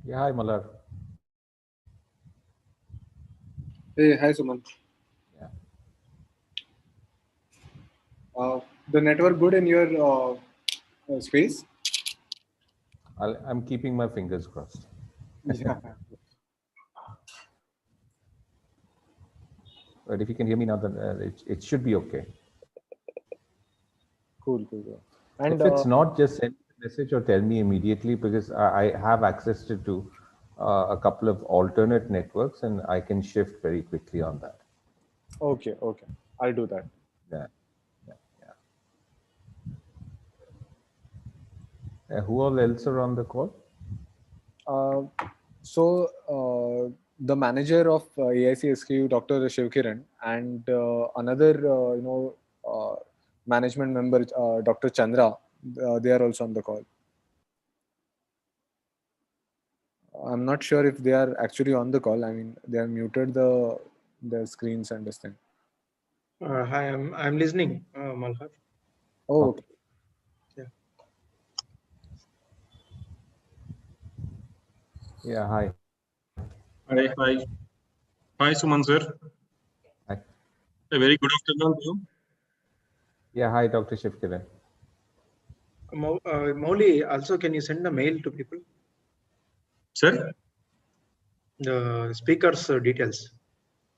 Yeah, hi Malar. Hey, hi Suman. Yeah, The network good in your space? I'm keeping my fingers crossed. Yeah. But if you can hear me now, then it should be okay. Cool, cool, cool. And If it's not, just send me a message or tell me immediately because I have access to a couple of alternate networks and I can shift very quickly on that. okay, okay, I'll do that. Yeah, yeah, yeah. Who all else are on the call? Uh, so the manager of AICSQ, Dr. Shivkiran, and another uh, management member, Dr. Chandra, they are also on the call. I'm not sure if they are actually on the call. I mean, they are muted their screens and this thing. Hi, I'm listening, Malhar. Oh, Okay. okay. Yeah. Yeah, hi. Hi, hi. Hi, Suman sir. Hi. A very good afternoon to you. Yeah, hi, Dr. Shivkiran. Mauli, also can you send a mail to people? Sir? The speakers' details.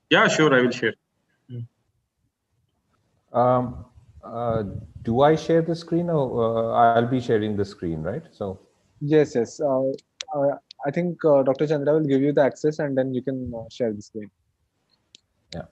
Yeah, sure, I will share. Mm. Um, uh, do I share the screen or I'll be sharing the screen, right? So, Yes, yes. I think Dr. Chandra will give you the access and then you can share the screen. yeah.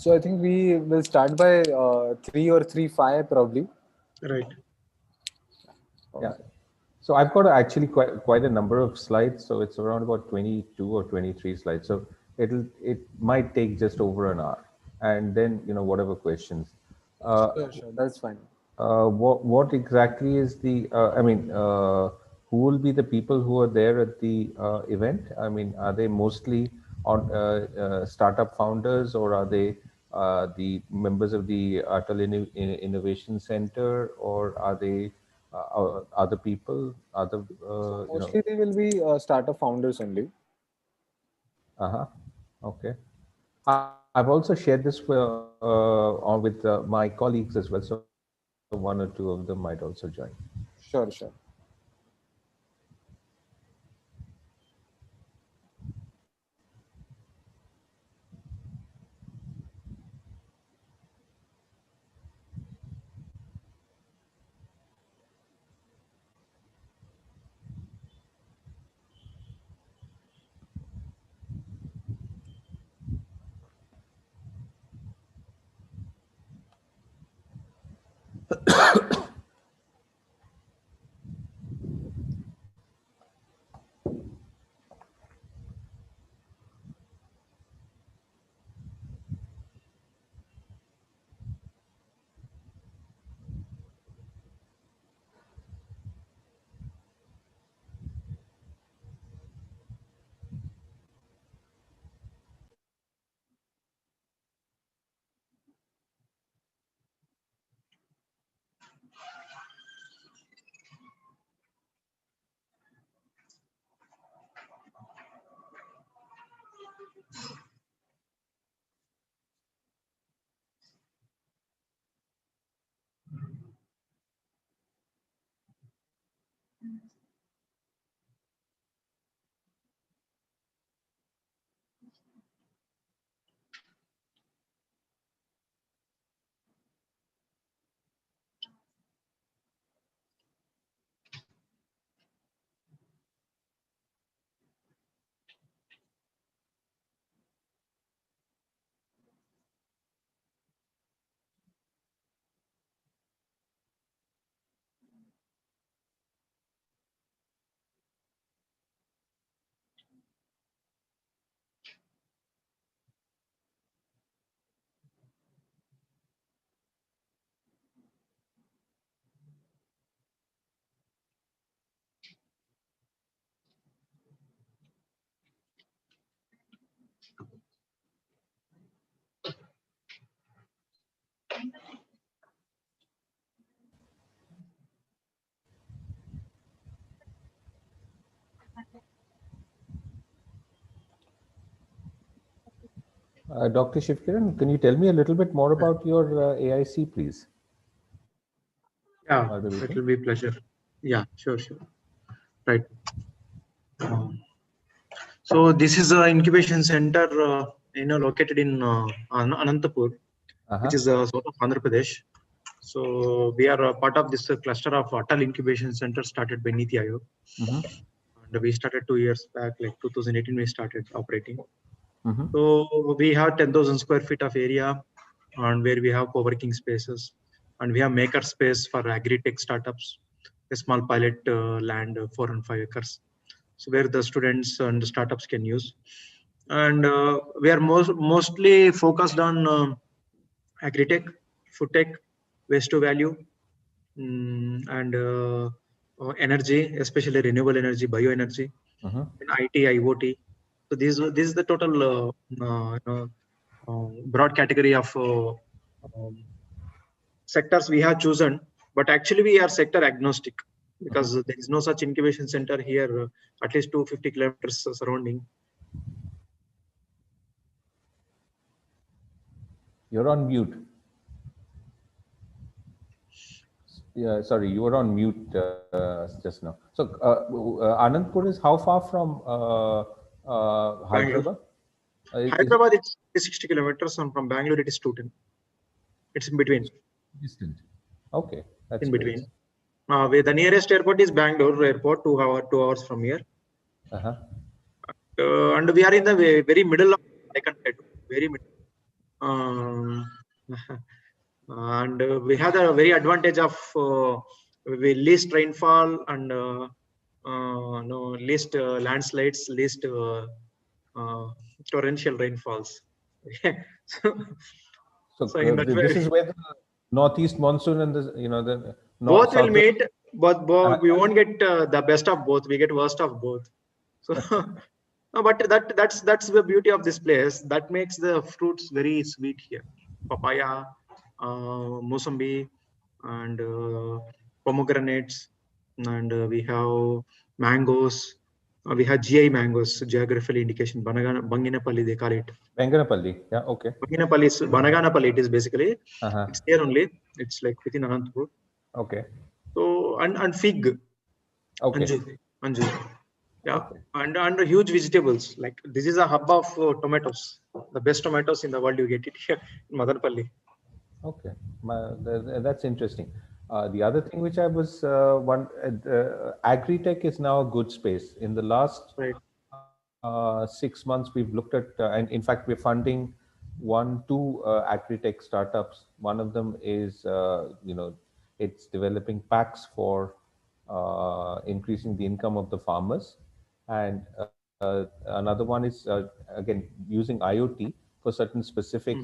So I think we will start by 3 or 3:05 probably. Right. Yeah. Okay. So I've got actually quite a number of slides. So it's around about 22 or 23 slides. So it might take just over an hour, and then whatever questions. Uh, Sure, sure. That's fine. what exactly is the? I mean, who will be the people who are there at the event? I mean, are they mostly on startup founders, or are they the members of the Atal Innovation Center, or are they other people, other So mostly they will be startup founders only. uh-huh, okay. I've also shared this on with my colleagues as well, so one or two of them might also join. Sure, sure. Dr. Shivkiran, can you tell me a little bit more about your AIC, please? Yeah, Madhav, it will be a pleasure. Yeah, sure. Right. Um, so this is an incubation center, located in Anantapur, which is south of Andhra Pradesh. So we are a part of this cluster of Atal Incubation Center started by Niti Aayog. And we started 2 years back, like 2018, we started operating. So we have 10,000 square feet of area, and where we have co-working spaces, and we have maker space for agri-tech startups, a small pilot land, 4 and 5 acres, so where the students and the startups can use. And we are mostly focused on agri-tech, food tech, waste to value, and energy, especially renewable energy, bioenergy, and IT, IoT. So this is the total broad category of um, sectors we have chosen. But actually, we are sector agnostic because there is no such incubation center here, at least 250 kilometers surrounding. You're on mute. Yeah, sorry, you were on mute just now. So Anandpur is how far from Bangalore. Hyderabad? Hyderabad is 60 kilometers, and from Bangalore it is 210. It's in between. Distant. Okay, that's In great. between. Where the nearest airport is Bangalore airport, 2 hours from here. And we are in the very middle of Deccan Plateau, very middle. And we have the very advantage of we least rainfall and least landslides, least torrential rainfalls. So in that way, this is where the northeast monsoon and the both will south. meet, but we won't get the best of both. We get worst of both. So, no, but that's the beauty of this place. That makes the fruits very sweet here. Papaya, Mosambbi, and pomegranates, and we have mangoes. We have GI mangoes, geographical indication. Banginapalli, they call it. Banganapalli, yeah, okay. Banaganapalli, it is basically. It's there only. It's like within Anantapur. Okay. So and fig. Okay. Anju. Yeah, and huge vegetables. Like this is a hub of tomatoes. The best tomatoes in the world, you get it here in Madanpalli. Okay, that's interesting. The other thing which I was agri-tech is now a good space. In the last 6 months, we've looked at, and in fact, we're funding two agri-tech startups. One of them is, it's developing packs for increasing the income of the farmers, and another one is again using IoT for certain specific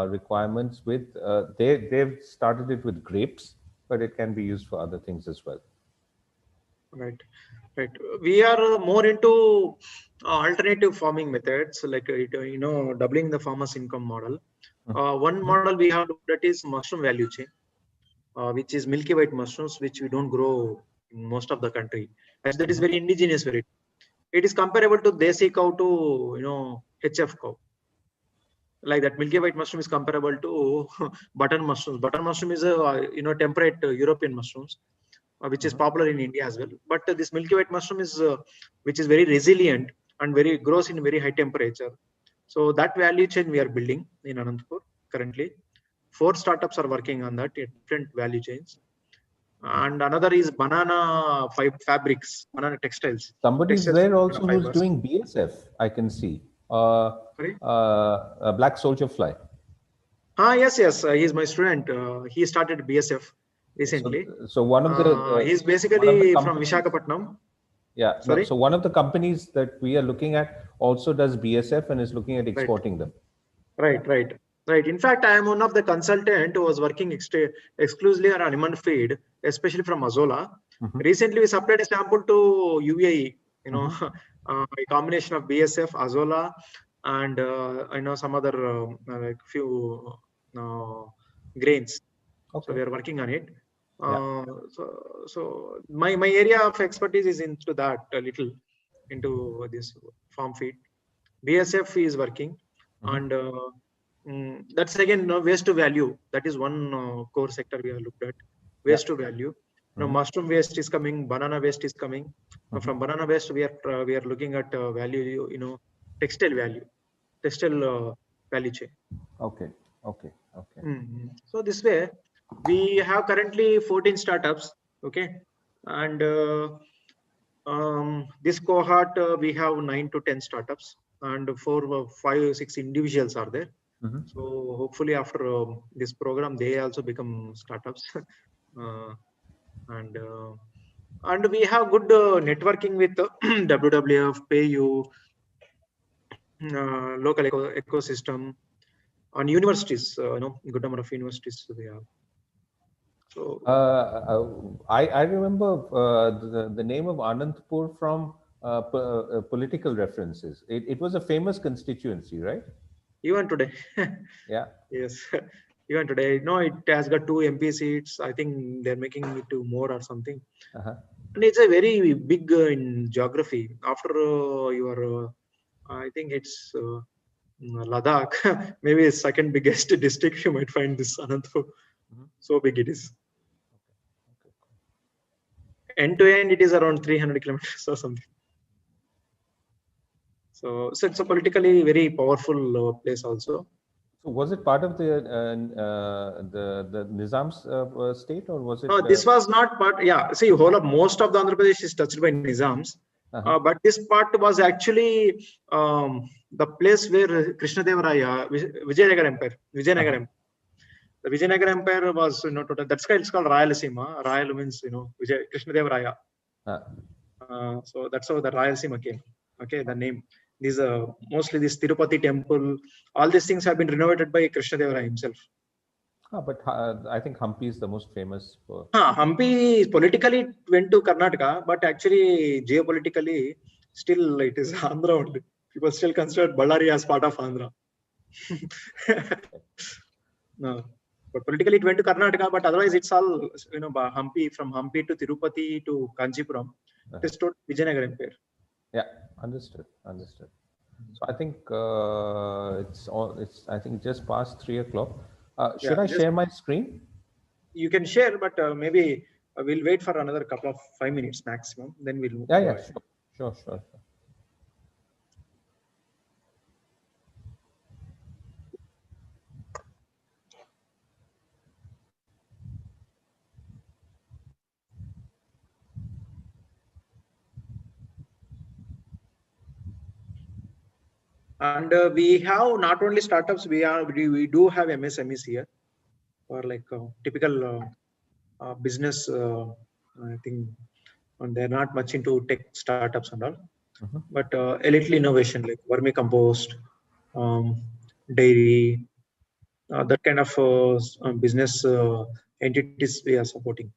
requirements. With they've started it with grapes, but it can be used for other things as well. Right. We are more into alternative farming methods, like doubling the farmers' income model. One model we have looked at is mushroom value chain, which is milky white mushrooms, which we don't grow in most of the country, as that is very indigenous variety. It is comparable to desi cow to HF cow. Like that, milky white mushroom is comparable to button mushrooms. Button mushroom is a temperate European mushrooms, which is popular in India as well. But this milky white mushroom is which is very resilient and very grows in very high temperature. So that value chain we are building in Anantapur currently. 4 startups are working on that, different value chains. And another is banana fabrics, banana textiles. Somebody's textiles there also who's doing BSF, I can see. A black soldier fly. Yes. He's my student. He started BSF recently. So one of the he's basically from Visakhapatnam. Yeah. No, so one of the companies that we are looking at also does BSF and is looking at exporting them. Right. In fact, I am one of the consultant who was working exclusively on almond feed, especially from Azola. Recently, we supplied a sample to UAE. A combination of BSF, Azola, and some other like few grains. Okay. So we are working on it. So my area of expertise is into that a little, into this farm feed. BSF is working. and that's again waste to value. That is one core sector we have looked at. Waste to value. Now mushroom waste is coming, banana waste is coming. From banana waste, we are looking at value, textile value, textile value chain. Okay. So this way, we have currently 14 startups. Okay, and this cohort we have 9 to 10 startups, and 4, 5, 6 individuals are there. So hopefully after this program, they also become startups. And we have good networking with WWF, PayU, local ecosystem, on universities. Good number of universities we have. So I remember the name of Anantapur from political references. It was a famous constituency, right? even today. Yeah. Yes. Even today, it has got 2 MP seats. I think they're making it to more or something. And it's a very big in geography. After I think it's Ladakh, maybe it's second biggest district. You might find this Anantapur. So big it is. End to end, it is around 300 kilometers or something. So it's a politically very powerful place also. So was it part of the Nizam's state, or was it? No, this was not part. Yeah, see, most of the Andhra Pradesh is touched by Nizams, but this part was actually the place where Krishnadevaraya, Vijayanagar Empire. The Vijayanagar Empire was, total. That's why it's called Rayalaseema. Rayal means, Krishnadevaraya. So that's how the Rayalaseema came. Okay, the name. These mostly this Tirupati temple. All these things have been renovated by Krishnadevaraya himself. But I think Hampi is the most famous for. Hampi politically went to Karnataka, but actually geopolitically, still it is Andhra only. People still consider Ballari as part of Andhra. No, but politically it went to Karnataka, but otherwise it's all Hampi, from Hampi to Tirupati to Kanchipuram. It is totally Vijayanagar Empire. Yeah, understood. So I think it's I think just past 3 o'clock. Should I share my screen? You can share, but maybe we'll wait for another couple of 5 minutes maximum. Then we'll. Yeah, sure. And we have not only startups, we do have MSMEs here, or like typical business. I think, and they're not much into tech startups and all, but a little innovation like vermicompost, dairy, that kind of business entities we are supporting.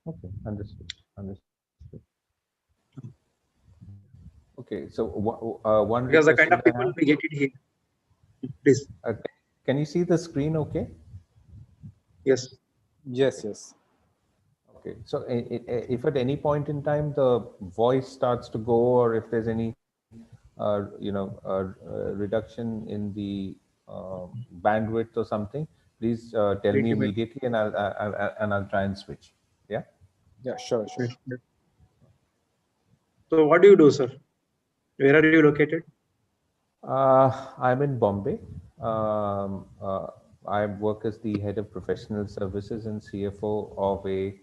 Okay, understood. Okay, so one because the kind of people we get it here. Please. Can you see the screen? Okay. Yes. Okay, so if at any point in time the voice starts to go, or if there's any reduction in the bandwidth or something, please tell me immediately, and I'll try and switch. Yeah. Yeah, sure. So what do you do, sir? Where are you located? I'm in Bombay. I work as the head of professional services and CFO of a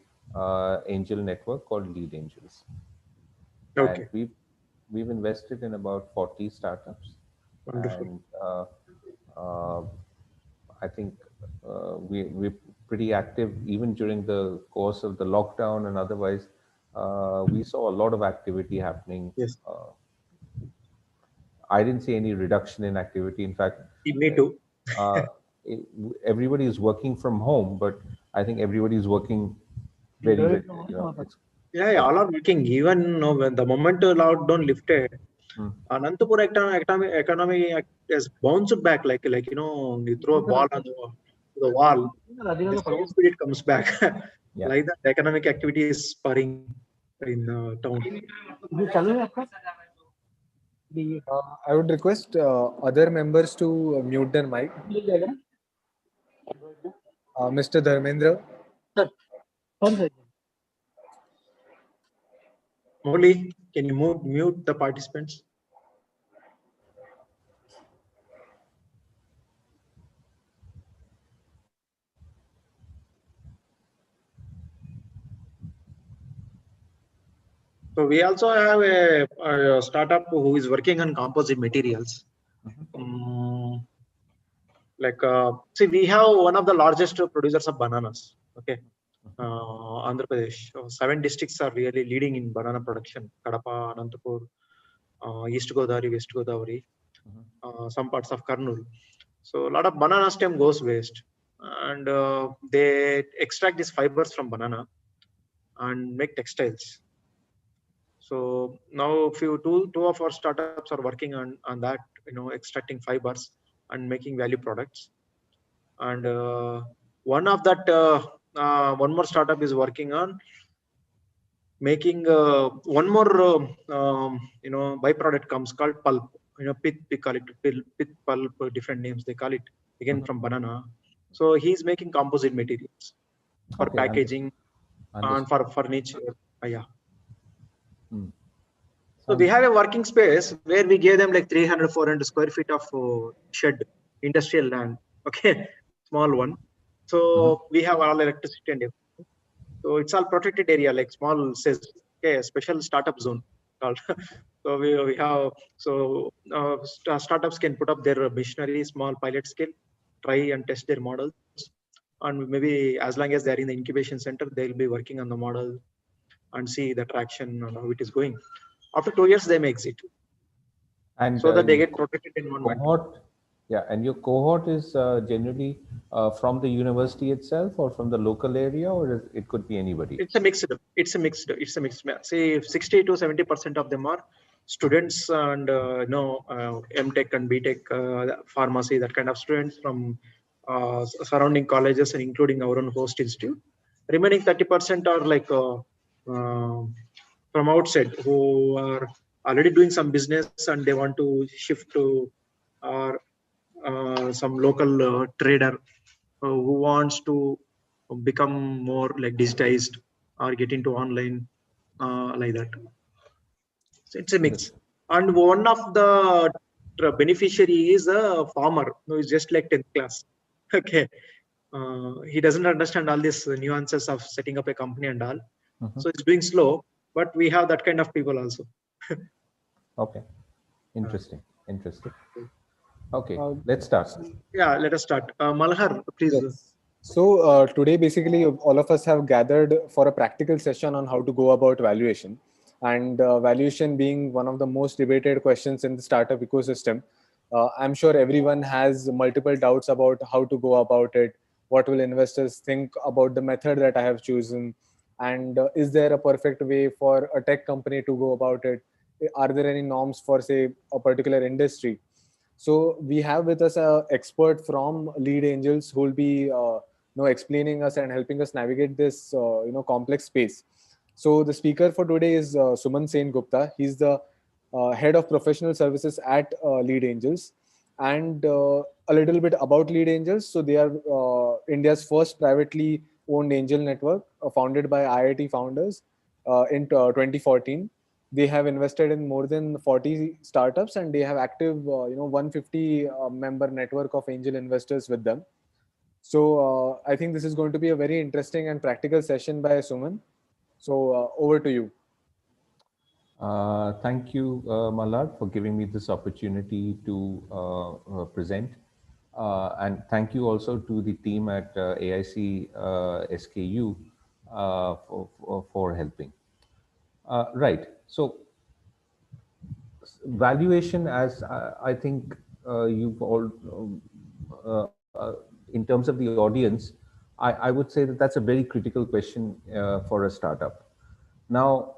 angel network called Lead Angels. Okay. And we've invested in about 40 startups. Wonderful. And I think we're pretty active even during the course of the lockdown and otherwise. We saw a lot of activity happening. Yes. I didn't see any reduction in activity. In fact, me too. Everybody is working from home, but I think everybody is working very yeah, all are working. Even when the moment lockdown lifted, Anantapur economy has bounced back like you throw a ball on the wall, the same speed it comes back. Like that, the economic activity is spurring in town. I would request other members to mute their mic. Mr. Dharmendra. Molly, can you mute the participants? So we also have a startup who is working on composite materials. See, we have one of the largest producers of bananas. Okay, Andhra Pradesh. 7 districts are really leading in banana production: Kadapa, Anantapur, East Godavari, West Godavari, some parts of Kurnool. So a lot of banana stem goes waste, and they extract these fibers from banana and make textiles. So now two of our startups are working on that, extracting fibers and making value products. And one of that one more startup is working on making one more byproduct comes called pulp. Pith, we call it pith pulp, different names they call it, again from banana. So he's making composite materials for packaging and for furniture. Yeah. So we have a working space where we gave them like 300, 400 square feet of shed, industrial land. Okay, small one. So we have all electricity and everything. So it's all protected area, like small says, okay, a special startup zone called. So we have, so startups can put up their machinery, small pilot scale, try and test their models. And maybe as long as they're in the incubation center, they'll be working on the model and see the traction and how it is going. After 2 years, they may exit. And so that they get protected environment. Yeah, and your cohort is generally from the university itself or from the local area, or it could be anybody? It's a mixed. Say 60 to 70% of them are students and MTech and BTech, pharmacy, that kind of students from surrounding colleges and including our own host institute. Remaining 30% are like from outside who are already doing some business and they want to shift to some local trader who wants to become more like digitized or get into online like that. So it's a mix. And one of the beneficiary is a farmer who is just like 10th class. Okay. He doesn't understand all these nuances of setting up a company and all. So it's doing slow, but we have that kind of people also. Okay. Interesting. Okay, let's start. Yeah, let us start. Malhar, please. Yes. So today, basically, all of us have gathered for a practical session on how to go about valuation. And valuation being one of the most debated questions in the startup ecosystem, I'm sure everyone has multiple doubts about how to go about it. What will investors think about the method that I have chosen? And is there a perfect way for a tech company to go about it? Are there any norms for, say, a particular industry? So we have with us an expert from Lead Angels who will be explaining us and helping us navigate this complex space. So the speaker for today is Suman Senguptha. He's the head of professional services at Lead Angels. And a little bit about Lead Angels. So they are India's first privately owned angel network, founded by IIT founders in 2014. They have invested in more than 40 startups and they have active 150 member network of angel investors with them. So I think this is going to be a very interesting and practical session by Suman. So over to you. Thank you, Malad, for giving me this opportunity to present. And thank you also to the team at AIC SKU for helping. Right. So valuation, as I think you've all, in terms of the audience, I would say that that's a very critical question for a startup. Now,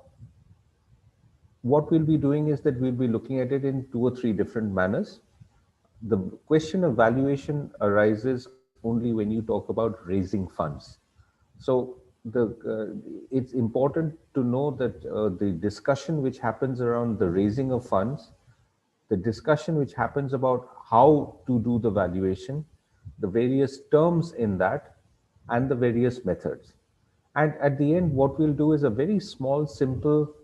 what we'll be doing is that we'll be looking at it in 2 or 3 different manners. The question of valuation arises only when you talk about raising funds. So it's important to know that the discussion which happens around the raising of funds the discussion which happens about how to do the valuation, the various terms in that, and the various methods. And at the end, what we'll do is a very small, simple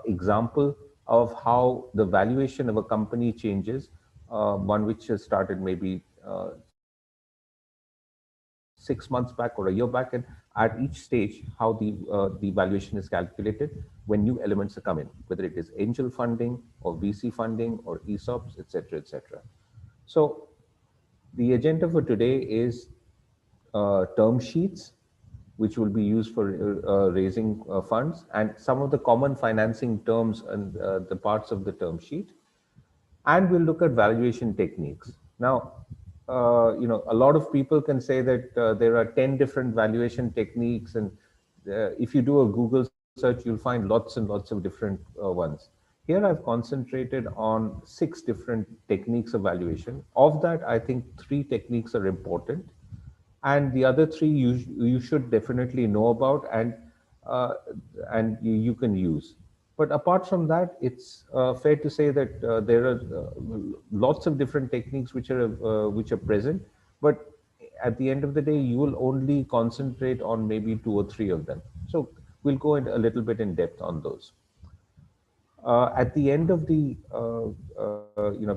example of how the valuation of a company changes, one which has started maybe 6 months back or a year back, and at each stage, how the valuation is calculated when new elements come in, whether it is angel funding or VC funding or ESOPs, etc., etc. So the agenda for today is term sheets, which will be used for raising funds, and some of the common financing terms and the parts of the term sheet. And we'll look at valuation techniques. Now, a lot of people can say that there are 10 different valuation techniques, and if you do a Google search, you'll find lots and lots of different ones. Here I've concentrated on 6 different techniques of valuation. Of that, I think 3 techniques are important, and the other 3 you should definitely know about, uh, and you can use. But apart from that, it's fair to say that there are lots of different techniques which are present, but at the end of the day, you will only concentrate on maybe 2 or 3 of them. So we'll go in a little bit in depth on those. At the end of the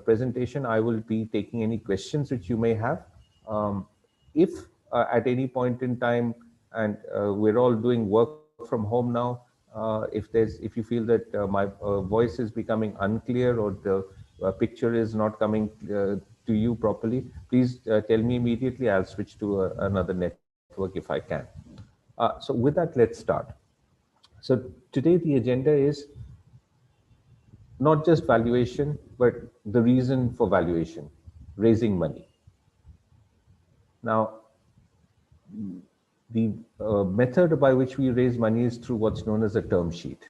presentation, I will be taking any questions which you may have. If at any point in time, and we're all doing work from home now, if you feel that my voice is becoming unclear or the picture is not coming to you properly, please tell me immediately. I'll switch to another network if I can. So with that, let's start. So today the agenda is not just valuation, but the reason for valuation, raising money. Now, the method by which we raise money is through what's known as a term sheet.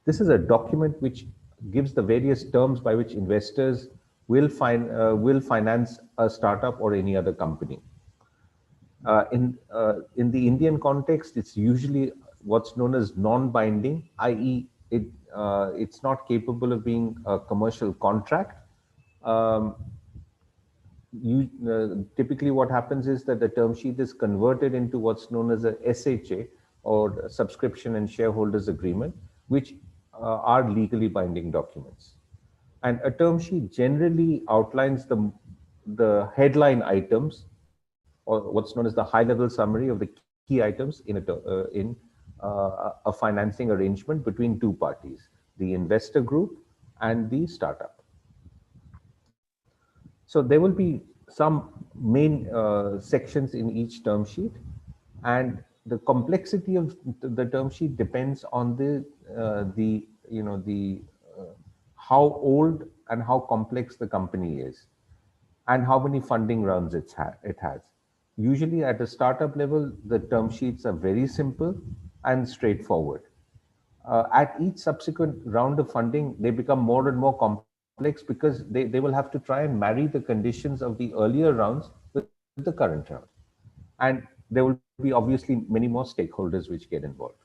This is a document which gives the various terms by which investors will finance a startup or any other company. In the Indian context, it's usually what's known as non-binding, i.e., it's not capable of being a commercial contract. Um, Typically what happens is that the term sheet is converted into what's known as a SHA, or subscription and shareholders agreement, which are legally binding documents. And a term sheet generally outlines the headline items, or what's known as the high level summary of the key items in a financing arrangement between 2 parties, the investor group and the startup. So there will be some main sections in each term sheet, and the complexity of the term sheet depends on the how old and how complex the company is, and how many funding rounds it has. Usually at a startup level, the term sheets are very simple and straightforward. At each subsequent round of funding, they become more and more complex because they will have to try and marry the conditions of the earlier rounds with the current round. And there will be obviously many more stakeholders which get involved.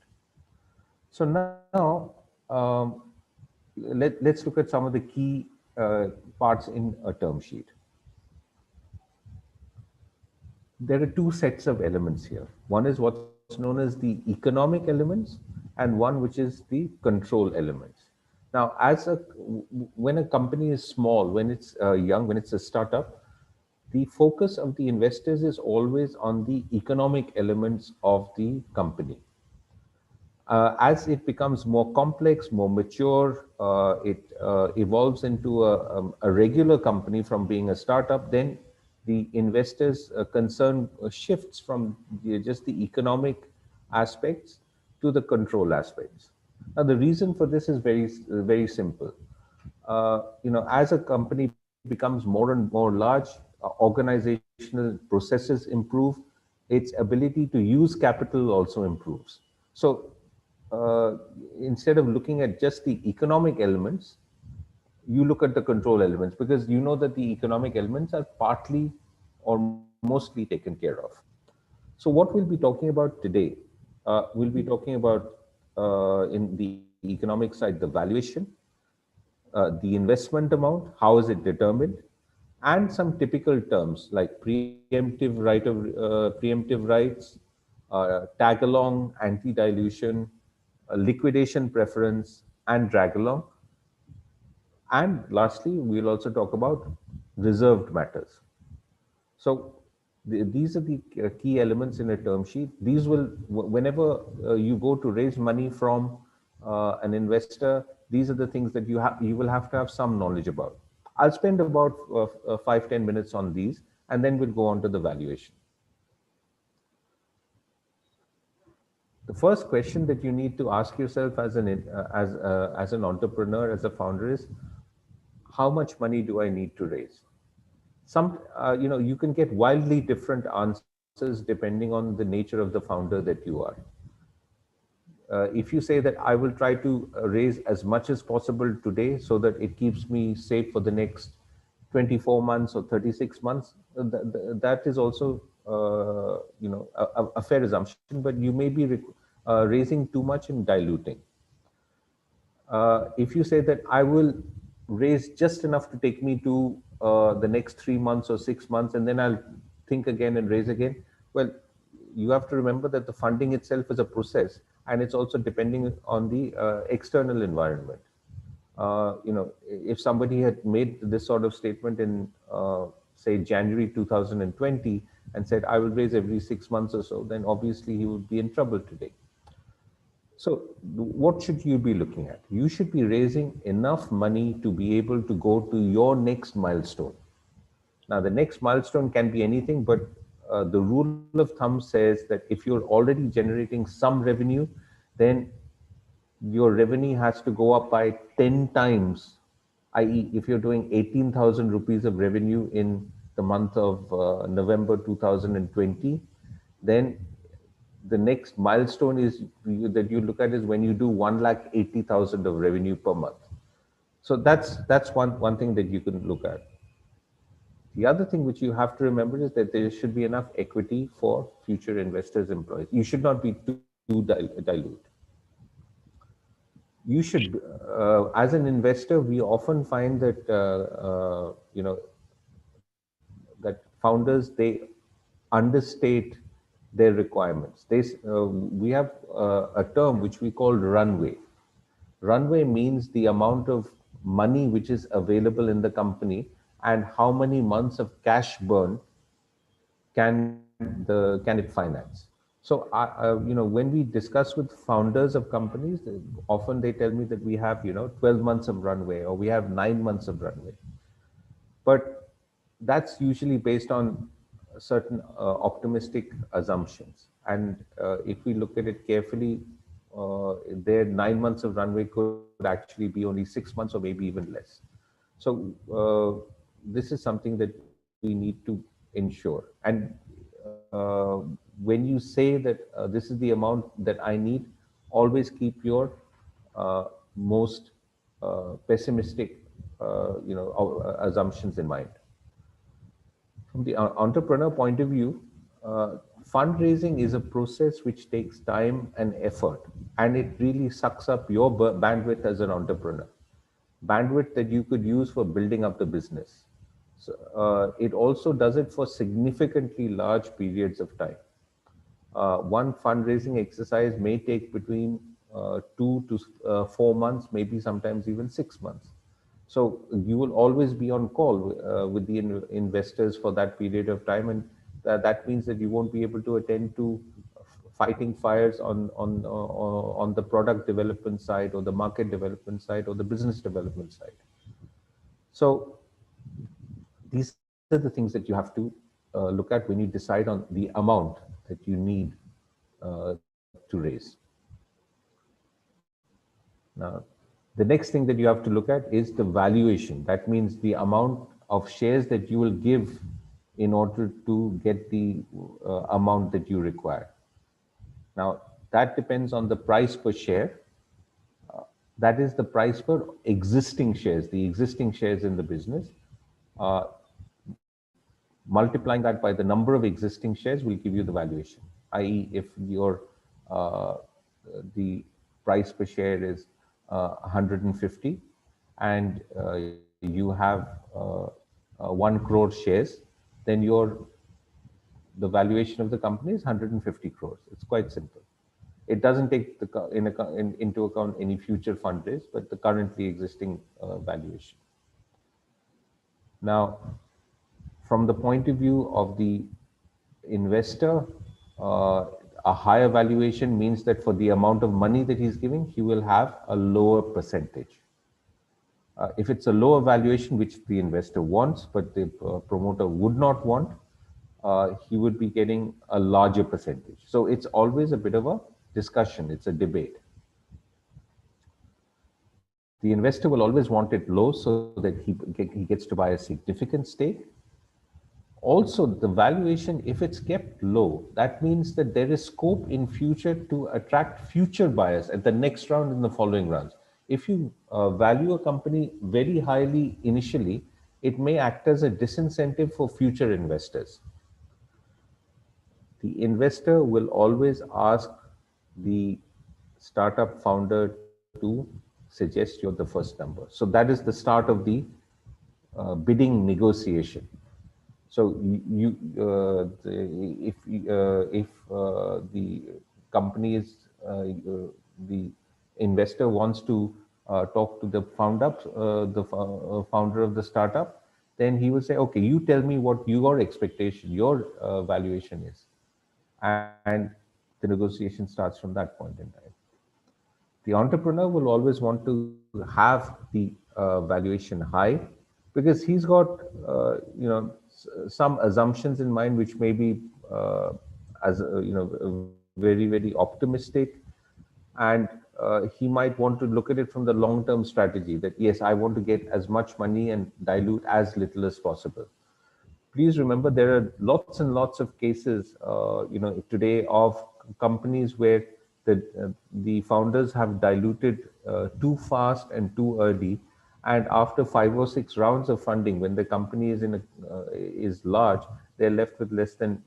So now, let's look at some of the key parts in a term sheet. There are 2 sets of elements here. One is what's known as the economic elements, and one which is the control elements. Now, when a company is small, when it's young, when it's a startup, the focus of the investors is always on the economic elements of the company. As it becomes more complex, more mature, it evolves into a regular company from being a startup, then the investors' concern shifts from just the economic aspects to the control aspects. Now, the reason for this is very simple. As a company becomes more and more large, organizational processes improve, its ability to use capital also improves. So, instead of looking at just the economic elements, you look at the control elements, because you know that the economic elements are partly or mostly taken care of. So what we'll be talking about today, we'll be talking about in the economic side, the valuation, the investment amount, how is it determined, and some typical terms like preemptive rights, tag along, anti-dilution, liquidation preference, and drag along. And lastly, we'll also talk about reserved matters. So these are the key elements in a term sheet. These will, whenever you go to raise money from an investor, these are the things that you will have to have some knowledge about. I'll spend about 5-10 minutes on these, and then we'll go on to the valuation. The first question that you need to ask yourself as an entrepreneur, as a founder, is how much money do I need to raise? You can get wildly different answers depending on the nature of the founder that you are. If you say that I will try to raise as much as possible today so that it keeps me safe for the next 24 months or 36 months, that is also a fair assumption, but you may be raising too much and diluting. If you say that I will raise just enough to take me to the next 3 months or 6 months, and then I'll think again and raise again, well, you have to remember that the funding itself is a process, and it's also depending on the external environment. If somebody had made this sort of statement in, say, January 2020 and said, I will raise every 6 months or so, then obviously he would be in trouble today. So what should you be looking at? You should be raising enough money to be able to go to your next milestone. Now, the next milestone can be anything, but the rule of thumb says that if you're already generating some revenue, then your revenue has to go up by 10 times, i.e. if you're doing 18,000 rupees of revenue in the month of November 2020, then the next milestone that you look at is when you do 1,80,000 of revenue per month. So that's one thing that you can look at. The other thing which you have to remember is that there should be enough equity for future investors, employees. You should not be too dilute. You should, as an investor, we often find that that founders, they understate their requirements. We have a term which we call runway. Runway means the amount of money which is available in the company and how many months of cash burn can it finance. So when we discuss with founders of companies, often they tell me that we have 12 months of runway, or we have 9 months of runway. But that's usually based on certain optimistic assumptions. And if we look at it carefully, their 9 months of runway could actually be only 6 months or maybe even less. So this is something that we need to ensure. And when you say that this is the amount that I need, always keep your most pessimistic assumptions in mind. From the entrepreneur point of view, fundraising is a process which takes time and effort, and it really sucks up your bandwidth as an entrepreneur, bandwidth that you could use for building up the business. So, it also does it for significantly large periods of time. One fundraising exercise may take between 2 to 4 months, maybe sometimes even 6 months. So you will always be on call with the investors for that period of time, and that means that you won't be able to attend to fighting fires on the product development side, or the market development side, or the business development side. So these are the things that you have to look at when you decide on the amount that you need to raise. Now, the next thing that you have to look at is the valuation. That means the amount of shares that you will give in order to get the amount that you require. Now, that depends on the price per share. That is the price per existing shares, the existing shares in the business. Multiplying that by the number of existing shares will give you the valuation, i.e. if your the price per share is 150, and you have 1 crore shares, then the valuation of the company is 150 crores. It's quite simple. It doesn't take into account any future fundraise, but the currently existing valuation. Now, from the point of view of the investor, a higher valuation means that for the amount of money that he's giving, he will have a lower percentage. If it's a lower valuation, which the investor wants, but the promoter would not want, he would be getting a larger percentage. So it's always a bit of a discussion, it's a debate. The investor will always want it low so that he gets to buy a significant stake. Also, the valuation, if it's kept low, that means that there is scope in future to attract future buyers at the next round and the following rounds. If you value a company very highly initially, it may act as a disincentive for future investors. The investor will always ask the startup founder to suggest you're the first number. So that is the start of the bidding negotiation. So if the company is the investor wants to talk to the founder of the startup, then he will say, okay, you tell me what your expectation, your valuation is, and the negotiation starts from that point in time. The entrepreneur will always want to have the valuation high because he's got some assumptions in mind which may be as very very optimistic, and he might want to look at it from the long term strategy that yes, I want to get as much money and dilute as little as possible. Please remember there are lots and lots of cases today of companies where the founders have diluted too fast and too early, and after 5 or 6 rounds of funding, when the company is large, they're left with less than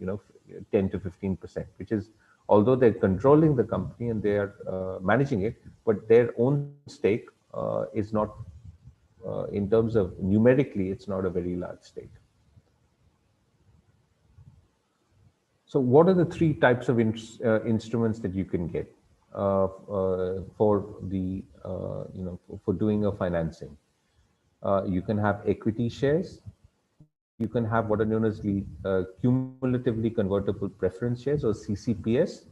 10 to 15%, which is, although they're controlling the company and they are managing it, but their own stake is not in terms of numerically, it's not a very large stake. So what are the 3 types of instruments that you can get for the for doing a financing? You can have equity shares. You can have what are known as the cumulatively convertible preference shares, or CCPS.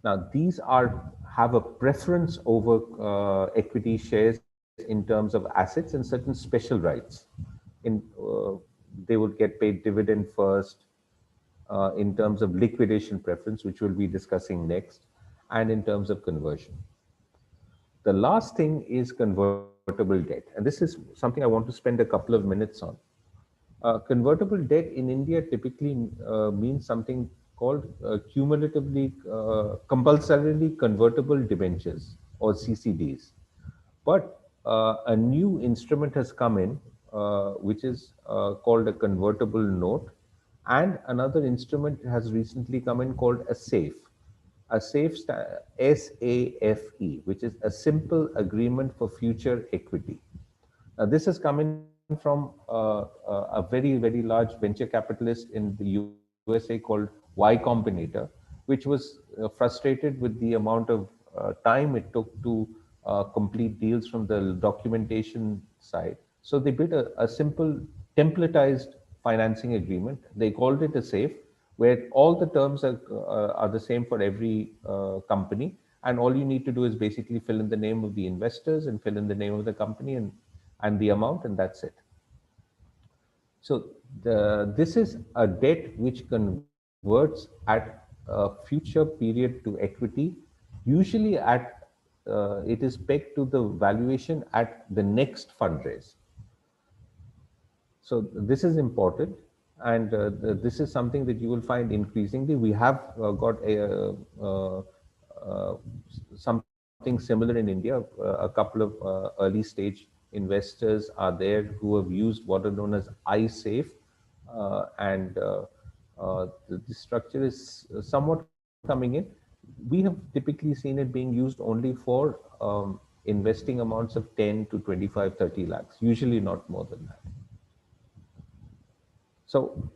Now these have a preference over equity shares in terms of assets and certain special rights. In they would get paid dividend first, in terms of liquidation preference, which we'll be discussing next, and in terms of conversion. The last thing is convertible debt, and this is something I want to spend a couple of minutes on. Convertible debt in India typically means something called compulsorily convertible debentures, or CCDs. But a new instrument has come in, which is called a convertible note, and another instrument has recently come in called a SAFE. A SAFE, SAFE, which is a simple agreement for future equity. Now, this has come in from a very, very large venture capitalist in the USA called Y Combinator, which was frustrated with the amount of time it took to complete deals from the documentation side. So they built a simple templatized financing agreement. They called it a SAFE, where all the terms are the same for every company. And all you need to do is basically fill in the name of the investors and fill in the name of the company and the amount, and that's it. So this is a debt which converts at a future period to equity. Usually it is pegged to the valuation at the next fundraise. So this is important, and this is something that you will find increasingly. We have got something similar in India. A couple of early stage investors are there who have used what are known as iSafe, and the structure is somewhat coming in. We have typically seen it being used only for investing amounts of 10 to 25, 30 lakhs, usually not more than that. So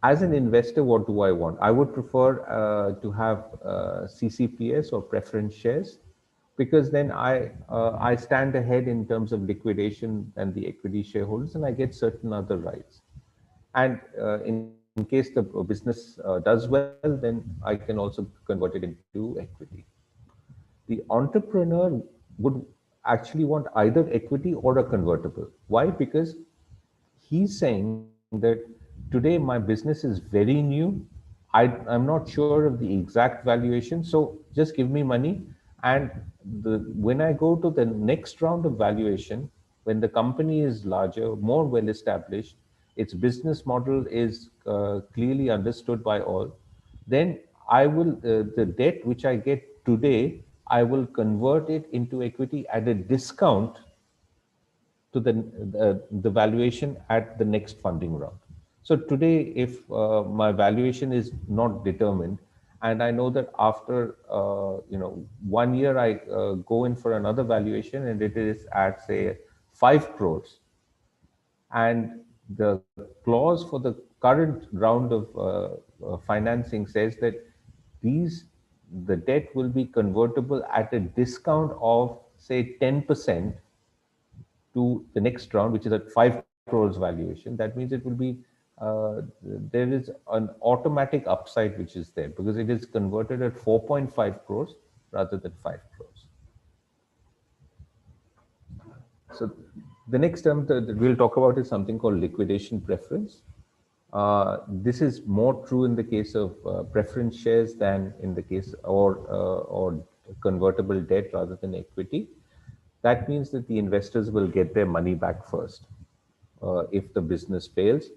as an investor, what do I want? I would prefer to have CCPS or preference shares, because then I stand ahead in terms of liquidation and the equity shareholders, and I get certain other rights. And in case the business does well, then I can also convert it into equity. The entrepreneur would actually want either equity or a convertible. Why? Because he's saying that today my business is very new. I'm not sure of the exact valuation, so just give me money. And when I go to the next round of valuation, when the company is larger, more well established, its business model is clearly understood by all, then I will, the debt which I get today, I will convert it into equity at a discount to the valuation at the next funding round. So today, if my valuation is not determined, and I know that after 1 year I go in for another valuation and it is at say 5 crores, and the clause for the current round of financing says that these the debt will be convertible at a discount of say 10% to the next round, which is at 5 crores valuation. That means it will be there is an automatic upside which is there because it is converted at 4.5 crores rather than 5 crores. So the next term that we'll talk about is something called liquidation preference. This is more true in the case of preference shares than in the case or convertible debt rather than equity. That means that the investors will get their money back first. If the business fails,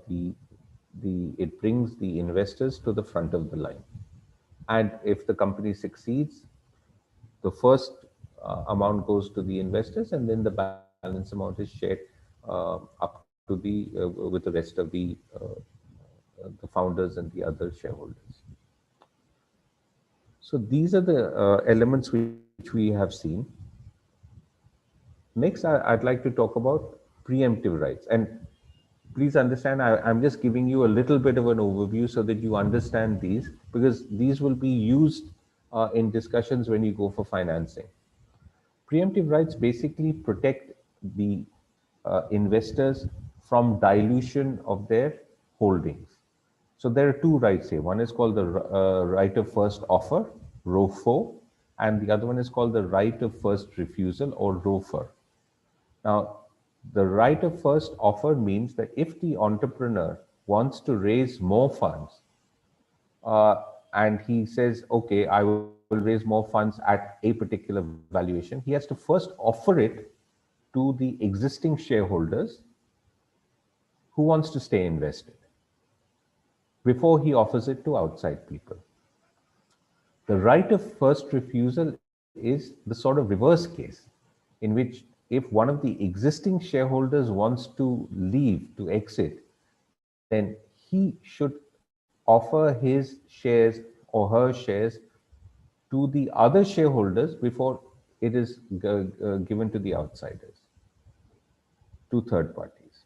it brings the investors to the front of the line. And if the company succeeds, the first amount goes to the investors, and then the balance amount is shared up to with the rest of the founders and the other shareholders. So these are the elements which we have seen. Next, I'd like to talk about preemptive rights. And please understand, I'm just giving you a little bit of an overview so that you understand these, because these will be used in discussions when you go for financing. Preemptive rights basically protect the investors from dilution of their holdings. So there are two rights here. One is called the right of first offer, ROFO, and the other one is called the right of first refusal, or ROFR. Now, the right of first offer means that if the entrepreneur wants to raise more funds, and he says, okay, I will raise more funds at a particular valuation, he has to first offer it to the existing shareholders who wants to stay invested before he offers it to outside people. The right of first refusal is the sort of reverse case in which if one of the existing shareholders wants to leave, to exit, then he should offer his shares or her shares to the other shareholders before it is given to the outsiders, to third parties.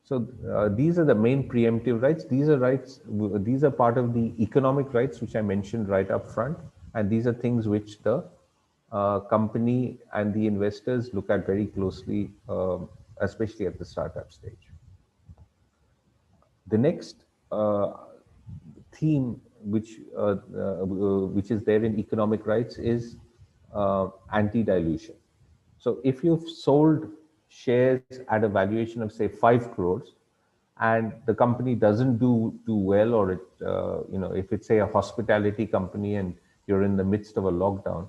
So these are the main preemptive rights. These are rights, these are part of the economic rights which I mentioned right up front, and these are things which the company and the investors look at very closely, especially at the startup stage. The next theme which is there in economic rights is anti-dilution. So if you've sold shares at a valuation of say 5 crores and the company doesn't do too well, or it if it's say a hospitality company and you're in the midst of a lockdown,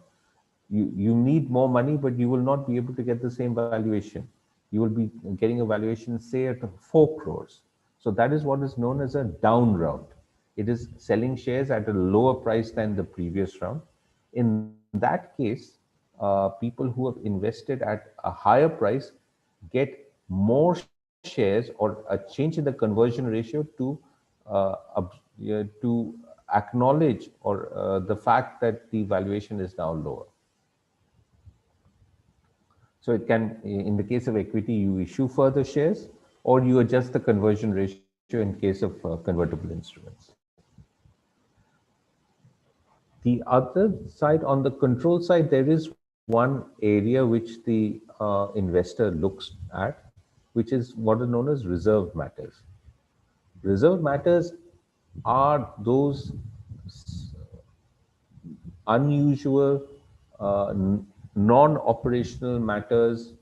you need more money, but you will not be able to get the same valuation. You will be getting a valuation say at 4 crores. So that is what is known as a down round. It is selling shares at a lower price than the previous round. In that case, people who have invested at a higher price get more shares, or a change in the conversion ratio to acknowledge or the fact that the valuation is now lower. So it can, in the case of equity, you issue further shares or you adjust the conversion ratio in case of convertible instruments. The other side, on the control side, there is one area which the investor looks at, which is what is known as reserved matters. Reserved matters are those unusual, non-operational matters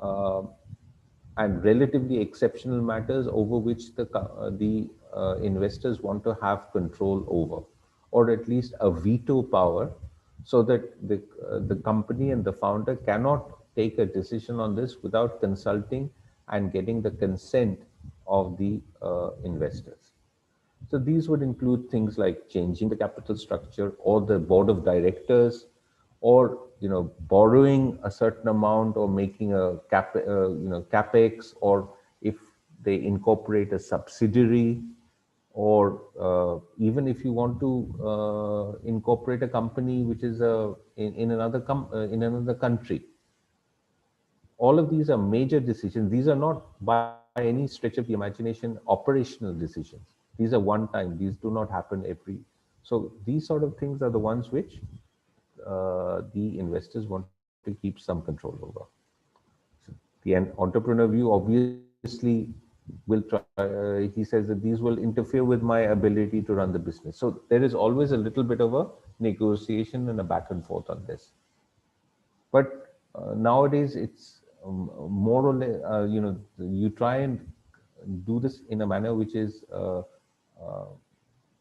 uh, and relatively exceptional matters over which the investors want to have control over, or at least a veto power, so that the company and the founder cannot take a decision on this without consulting and getting the consent of the investors. So these would include things like changing the capital structure or the board of directors, or borrowing a certain amount, or making a capex, or if they incorporate a subsidiary, or even if you want to incorporate a company which is in another country. All of these are major decisions. These are not by any stretch of the imagination operational decisions. These are one time. These do not happen every. So these sort of things are the ones which the investors want to keep some control over. So the entrepreneur view obviously will try. He says that these will interfere with my ability to run the business. So there is always a little bit of a negotiation and a back and forth on this. But nowadays it's more or less, you try and do this in a manner which is uh,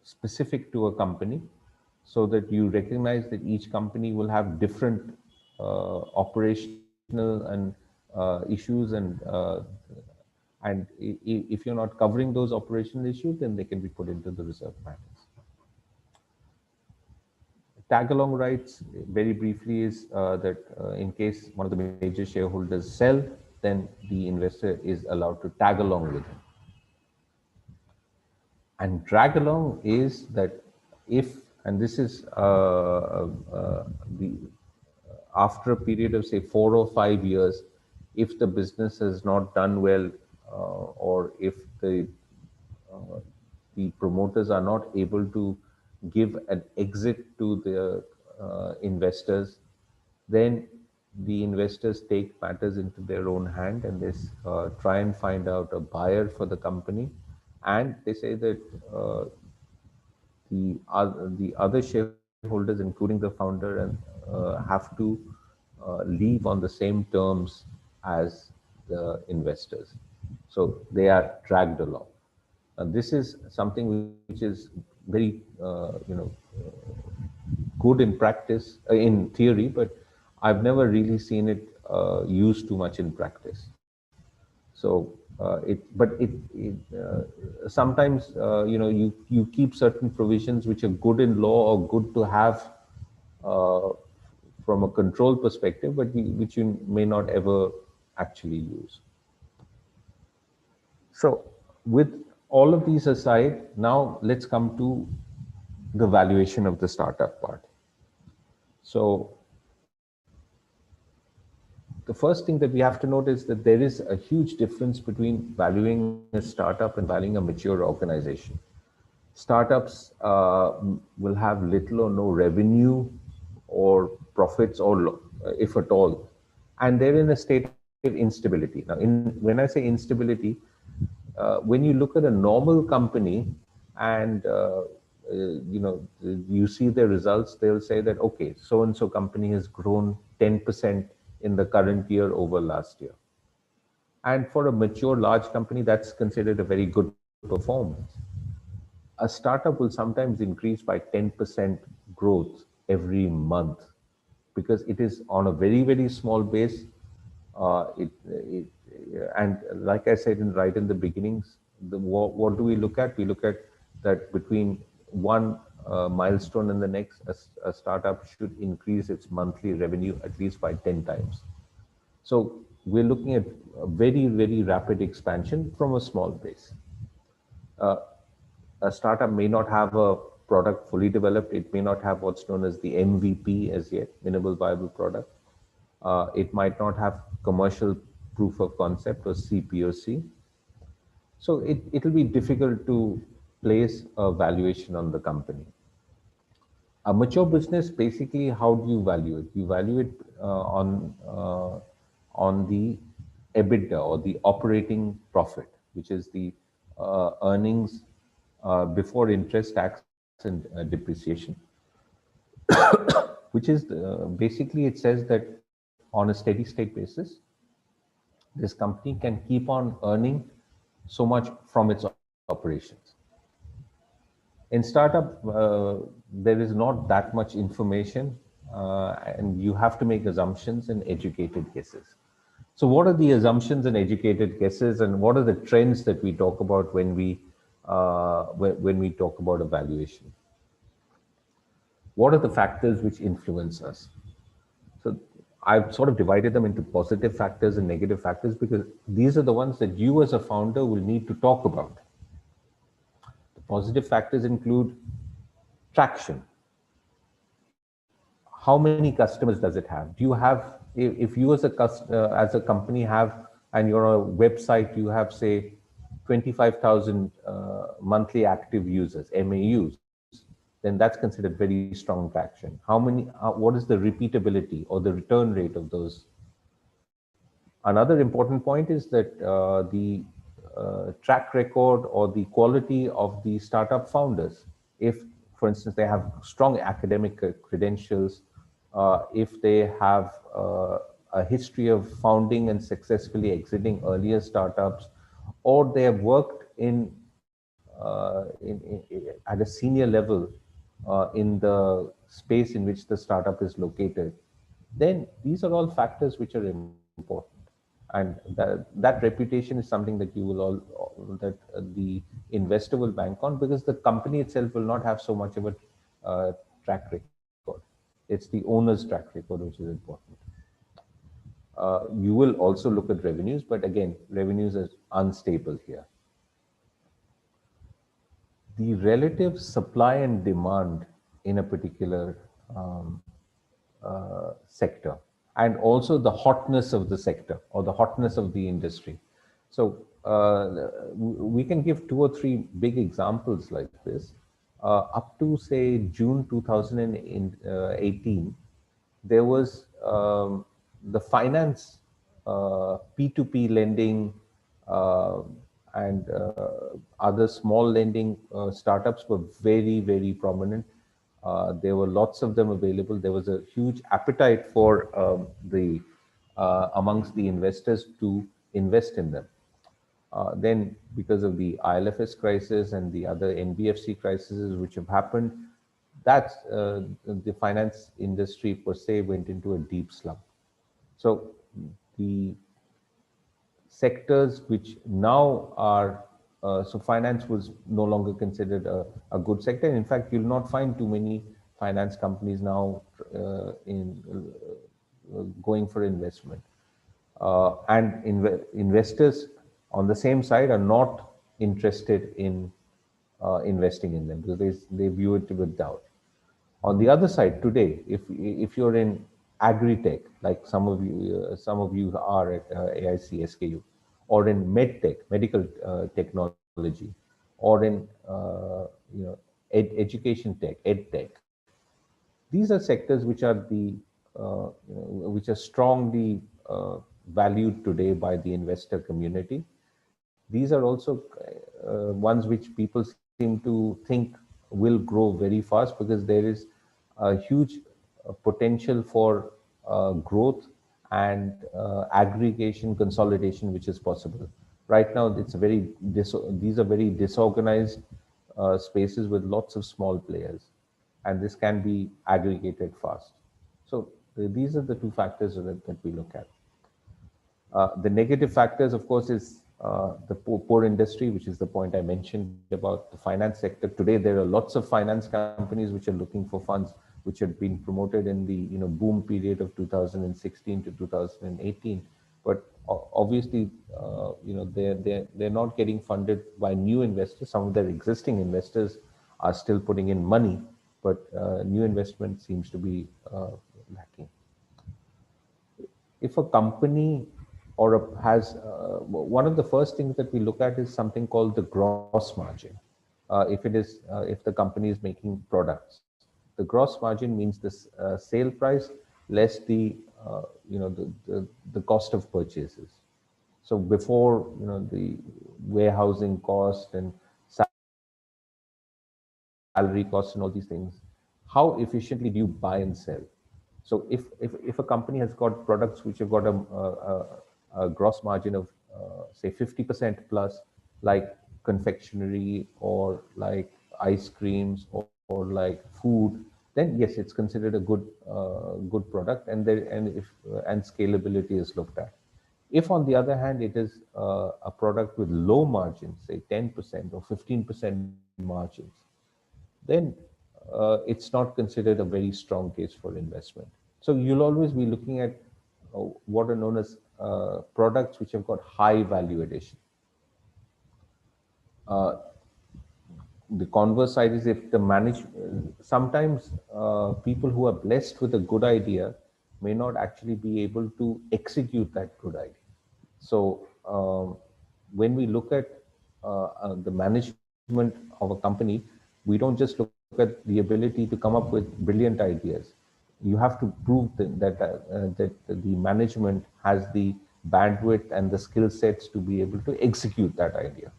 specific to a company, so that you recognize that each company will have different operational and issues, and if you're not covering those operational issues, then they can be put into the reserve matters. Tag along rights, very briefly, is that in case one of the major shareholders sell, then the investor is allowed to tag along with him. And drag along is that if, and this is the after a period of say 4 or 5 years, if the business has not done well, or if uh, the promoters are not able to give an exit to the investors, then the investors take matters into their own hand, and they try and find out a buyer for the company, and they say that the other shareholders, including the founder, and have to leave on the same terms as the investors. So they are dragged along. And this is something which is very, good in practice, in theory, but I've never really seen it used too much in practice. So sometimes you keep certain provisions which are good in law or good to have uh, from a control perspective, but which you may not ever actually use. So with all of these aside, now let's come to the valuation of the startup part. So the first thing that we have to note is that there is a huge difference between valuing a startup and valuing a mature organization. Startups will have little or no revenue or profits, or if at all, and they're in a state of instability. Now, when I say instability, when you look at a normal company and you see their results, they'll say that okay, so and so company has grown 10% in the current year over last year. And for a mature large company, that's considered a very good performance. A startup will sometimes increase by 10% growth every month, because it is on a very, very small base. And like I said right in the beginnings, what do we look at? We look at that between one milestone and the next, a startup should increase its monthly revenue at least by 10 times. So we're looking at a very, very rapid expansion from a small base. Uh, a startup may not have a product fully developed. It may not have what's known as the MVP as yet, minimal viable product. It might not have commercial proof of concept or CPOC. So it'll be difficult to place a valuation on the company. A mature business, basically, how do you value it? You value it on the EBITDA or the operating profit, which is the earnings before interest, tax, and depreciation. Which is basically it says that on a steady state basis, this company can keep on earning so much from its operations. In startup, there is not that much information, and you have to make assumptions and educated guesses. So, what are the assumptions and educated guesses, and what are the trends that we talk about when we talk about evaluation? What are the factors which influence us? So, I've sort of divided them into positive factors and negative factors because these are the ones that you as a founder will need to talk about. The positive factors include traction. How many customers does it have? Do you have, if you as a company have, and you're a website, you have say 25,000 monthly active users, MAUs, then that's considered very strong traction. How many? What is the repeatability or the return rate of those? Another important point is that the track record or the quality of the startup founders. If, for instance, they have strong academic credentials, if they have a history of founding and successfully exiting earlier startups, or they have worked at a senior level in the space in which the startup is located, then these are all factors which are important. And that reputation is something that you will that the investor will bank on, because the company itself will not have so much of a track record. It's the owner's track record which is important. You will also look at revenues, but again, revenues are unstable here. The relative supply and demand in a particular sector, and also the hotness of the sector or the hotness of the industry. So we can give 2 or 3 big examples like this. Up to say June 2018, there was the finance, P2P lending, and other small lending startups were very, very prominent. There were lots of them available. There was a huge appetite for amongst the investors to invest in them. Then, because of the ILFS crisis and the other NBFC crises which have happened, that's the finance industry per se went into a deep slump. So the sectors which now are so finance was no longer considered a good sector. In fact, you'll not find too many finance companies now going for investment. And investors on the same side are not interested in investing in them because they view it with doubt. On the other side, today, if you're in agri-tech, like some of you are at AIC SKU, or in medtech, medical technology, or in education tech, edtech, these are sectors which are which are strongly valued today by the investor community. These are also ones which people seem to think will grow very fast because there is a huge potential for growth and aggregation, consolidation, which is possible. Right now, these are very disorganized spaces with lots of small players, and this can be aggregated fast. So these are the 2 factors that we look at. The negative factors, of course, is the poor industry, which is the point I mentioned about the finance sector. Today, there are lots of finance companies which are looking for funds, which had been promoted in the boom period of 2016 to 2018. But obviously, they're not getting funded by new investors. Some of their existing investors are still putting in money, but new investment seems to be lacking. If a company or has one of the first things that we look at is something called the gross margin. If the company is making products, the gross margin means this sale price less the the cost of purchases. So before the warehousing cost and salary costs and all these things, how efficiently do you buy and sell? So if a company has got products which have got a gross margin of say 50% plus, like confectionery or like ice creams or like food, then yes, it's considered a good product, and scalability is looked at. If on the other hand it is a product with low margins, say 10% or 15% margins, then it's not considered a very strong case for investment. So you'll always be looking at what are known as products which have got high value addition. Uh, the converse side is if the manage sometimes people who are blessed with a good idea may not actually be able to execute that good idea. So when we look at the management of a company, we don't just look at the ability to come up with brilliant ideas. You have to prove that the management has the bandwidth and the skill sets to be able to execute that idea.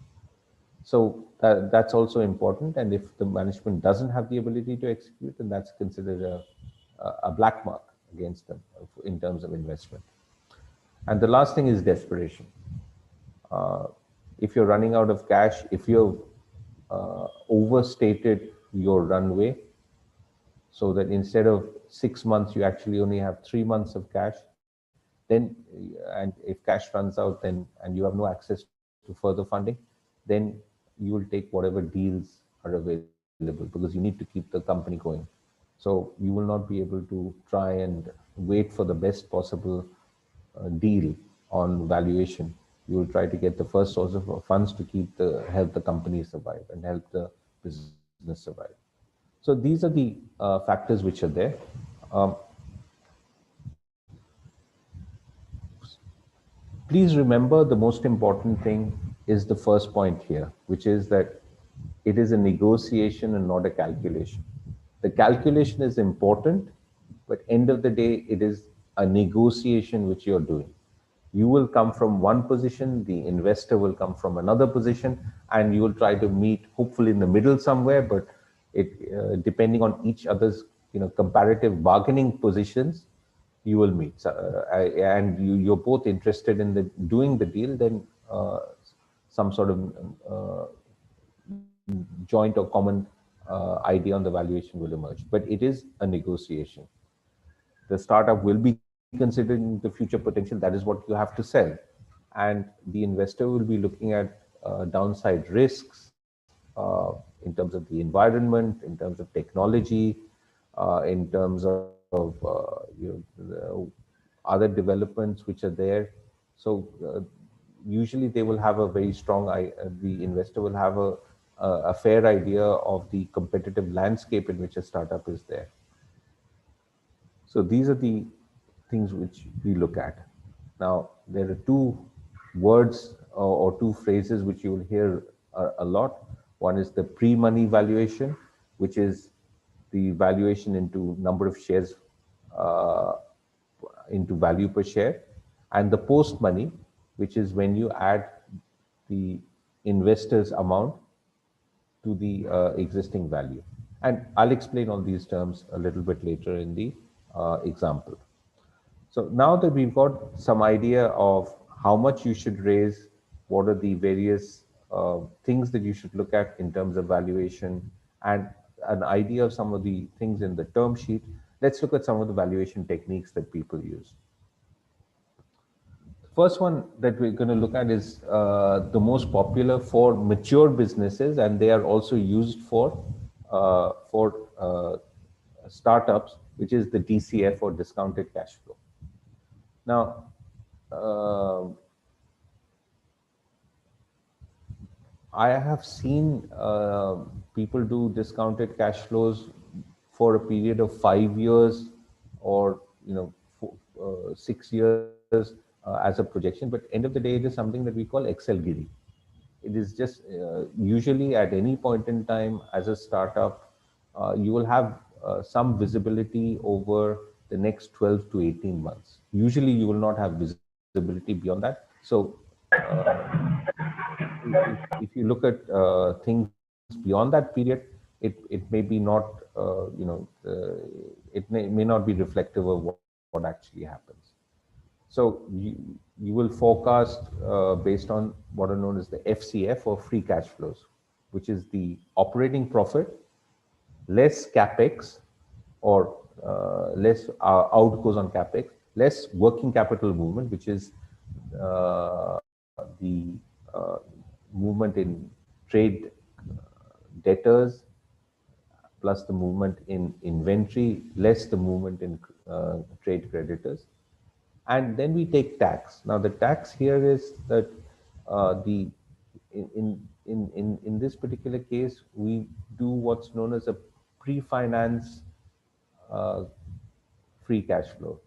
So that's also important. And if the management doesn't have the ability to execute, then that's considered a black mark against them in terms of investment. And the last thing is desperation. Uh, if you're running out of cash, if you've overstated your runway, so that instead of 6 months, you actually only have 3 months of cash, then, and if cash runs out, then, and you have no access to further funding, then you will take whatever deals are available because you need to keep the company going. So you will not be able to try and wait for the best possible deal on valuation. You will try to get the first source of funds to help the company survive and help the business survive. So these are the factors which are there. Um, Please remember the most important thing is the first point here, which is that it is a negotiation and not a calculation. The calculation is important, but end of the day, it is a negotiation which you're doing. You will come from one position, the investor will come from another position, and you will try to meet hopefully in the middle somewhere, but it depending on each other's comparative bargaining positions, you will meet. So, and you're both interested in doing the deal, then some sort of joint or common idea on the valuation will emerge. But it is a negotiation. The startup will be considering the future potential. That is what you have to sell. And the investor will be looking at downside risks in terms of the environment, in terms of technology, in terms of other developments which are there. So usually they will have a very strong, the investor will have a fair idea of the competitive landscape in which a startup is there. So these are the things which we look at. Now, there are two words or two phrases which you will hear a lot. One is the pre-money valuation, which is the valuation into number of shares, uh, into value per share, and the post-money, which is when you add the investor's amount to the existing value. And I'll explain all these terms a little bit later in the example. So now that we've got some idea of how much you should raise, what are the various things that you should look at in terms of valuation, and an idea of some of the things in the term sheet, let's look at some of the valuation techniques that people use. First one that we're going to look at is the most popular for mature businesses, and they are also used for startups, which is the DCF or discounted cash flow. Now, I have seen people do discounted cash flows for a period of 5 years or 6 years as a projection. But end of the day, it is something that we call Excel Giri. It is just usually at any point in time as a startup, you will have some visibility over the next 12 to 18 months. Usually you will not have visibility beyond that. So if you look at things beyond that period, it may be not, it may not be reflective of what actually happens. So you will forecast based on what are known as the FCF or free cash flows, which is the operating profit less capex or less outgoes on capex, less working capital movement, which is the movement in trade debtors plus the movement in inventory less the movement in trade creditors. And then we take tax. Now the tax here is that the in this particular case we do what's known as a pre-finance uh, free cash flow,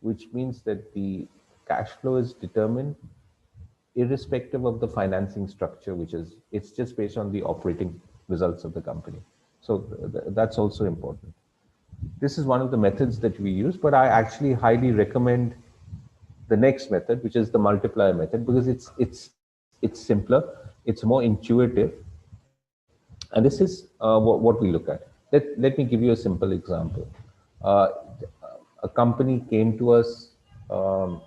which means that the cash flow is determined irrespective of the financing structure, which is it's just based on the operating results of the company. So that's also important. This is one of the methods that we use, but I actually highly recommend the next method, which is the multiplier method, because it's simpler, it's more intuitive, and this is what we look at. Let me give you a simple example. Uh, a company came to us a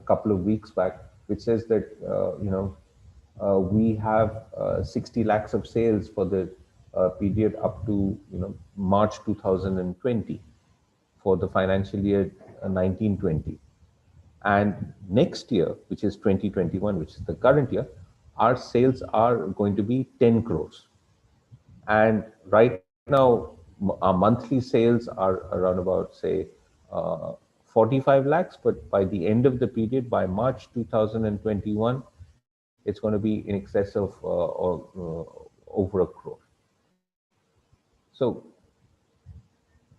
couple of weeks back, which says that we have 60 lakhs of sales for the period up to March 2020 for the financial year 1920. And next year, which is 2021, which is the current year, our sales are going to be 10 crores. And right now, our monthly sales are around about, say, 45 lakhs. But by the end of the period, by March 2021, it's going to be in excess of over a crore. So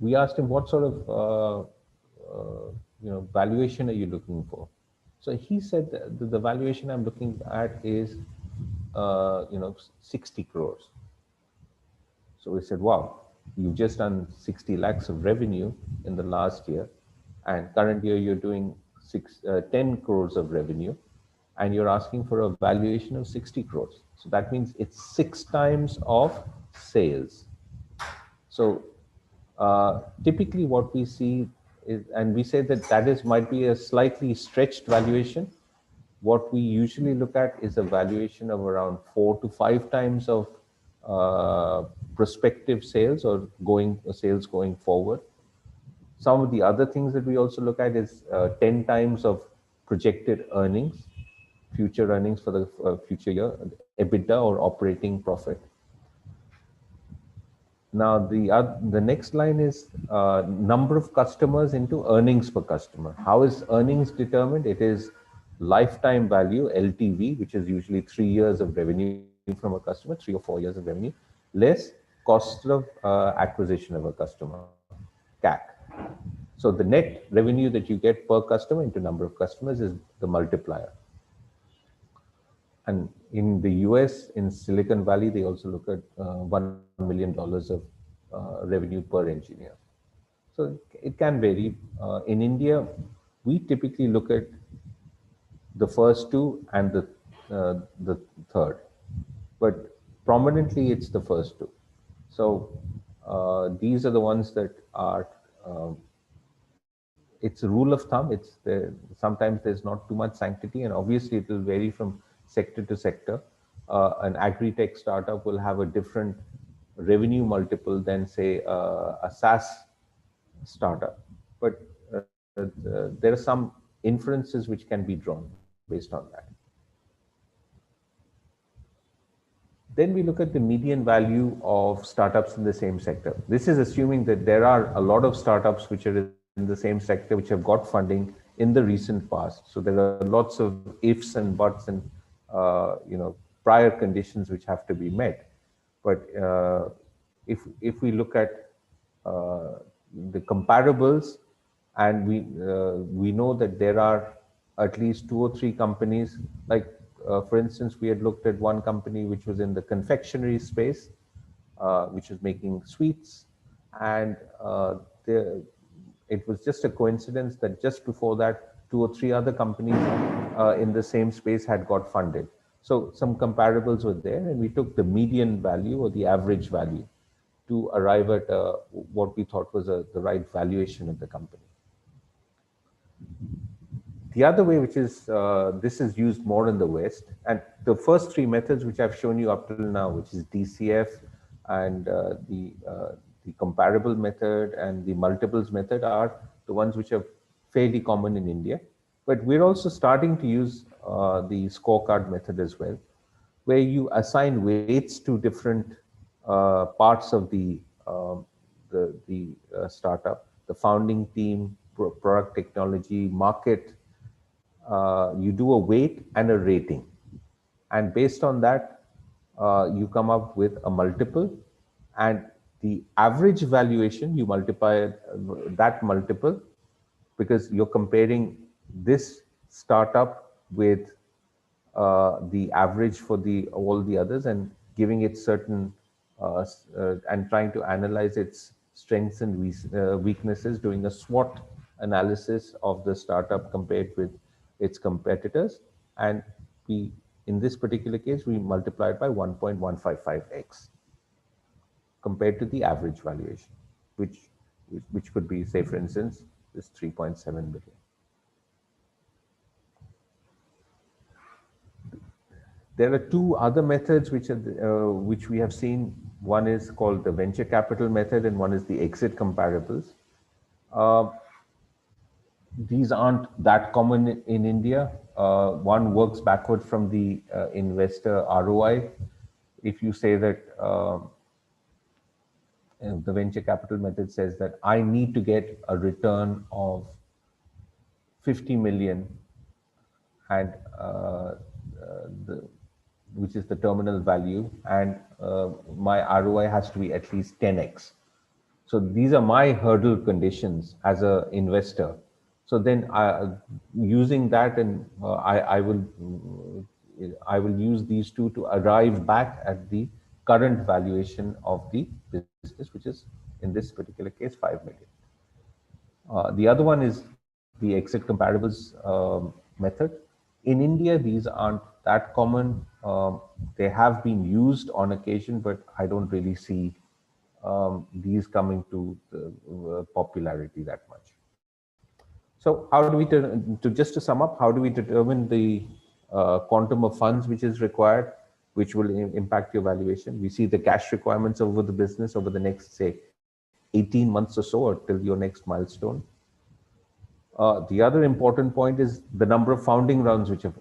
we asked him, what sort of valuation are you looking for? So he said that the valuation I'm looking at is 60 crores. So we said, wow, you've just done 60 lakhs of revenue in the last year, and current year you're doing 10 crores of revenue, and you're asking for a valuation of 60 crores. So that means it's 6 times of sales. So typically what we see is, and we say that might be a slightly stretched valuation. What we usually look at is a valuation of around 4 to 5 times of prospective sales or sales going forward. Some of the other things that we also look at is 10 times of projected earnings, future earnings for the future year, EBITDA or operating profit. Now the next line is number of customers into earnings per customer. How is earnings determined? It is lifetime value, LTV, which is usually 3 years of revenue from a customer, 3 or 4 years of revenue, less cost of acquisition of a customer, CAC. So the net revenue that you get per customer into number of customers is the multiplier. And in the US, in Silicon Valley, they also look at $1 million of revenue per engineer. So it can vary. In India, we typically look at the first two and the third, but prominently it's the first two. So these are the ones that are. It's a rule of thumb. It's there. Sometimes there's not too much sanctity, and obviously it will vary from sector to sector. An agri-tech startup will have a different revenue multiple than, say, a SaaS startup. But there are some inferences which can be drawn based on that. Then we look at the median value of startups in the same sector. This is assuming that there are a lot of startups which are in the same sector which have got funding in the recent past. So there are lots of ifs and buts and prior conditions which have to be met. But if we look at the comparables, and we know that there are at least 2 or 3 companies. Like for instance, we had looked at one company which was in the confectionery space, which was making sweets, and it was just a coincidence that just before that, 2 or 3 other companies in the same space had got funded. So some comparables were there, and we took the median value or the average value to arrive at what we thought was the right valuation of the company. The other way, which is this is used more in the West, and the first 3 methods which I've shown you up till now, which is DCF and the comparable method and the multiples method, are the ones which are fairly common in India. But we're also starting to use the scorecard method as well, where you assign weights to different parts of the startup, the founding team, product technology, market. You do a weight and a rating, and based on that, you come up with a multiple, and the average valuation you multiply that multiple, because you're comparing this startup with the average for all the others, and giving it certain and trying to analyze its strengths and weaknesses, doing a SWOT analysis of the startup compared with its competitors. And we, in this particular case, we multiplied by 1.155x compared to the average valuation, which could be, say, for instance, this 3.7 billion. There are 2 other methods which we have seen. One is called the venture capital method, and one is the exit comparables. These aren't that common in India. One works backward from the investor ROI. If you say that the venture capital method says that I need to get a return of 50 million, and which is the terminal value, and my ROI has to be at least 10x. So these are my hurdle conditions as an investor. So then using that, and I will use these 2 to arrive back at the current valuation of the business, which is in this particular case 5 million. The other one is the exit comparables method. In India, these aren't that common. They have been used on occasion, but I don't really see these coming to popularity that much. So how do we, just to sum up, how do we determine the quantum of funds which is required, which will impact your valuation? We see the cash requirements over the business over the next, say, 18 months or so, or till your next milestone. The other important point is the number of founding rounds which have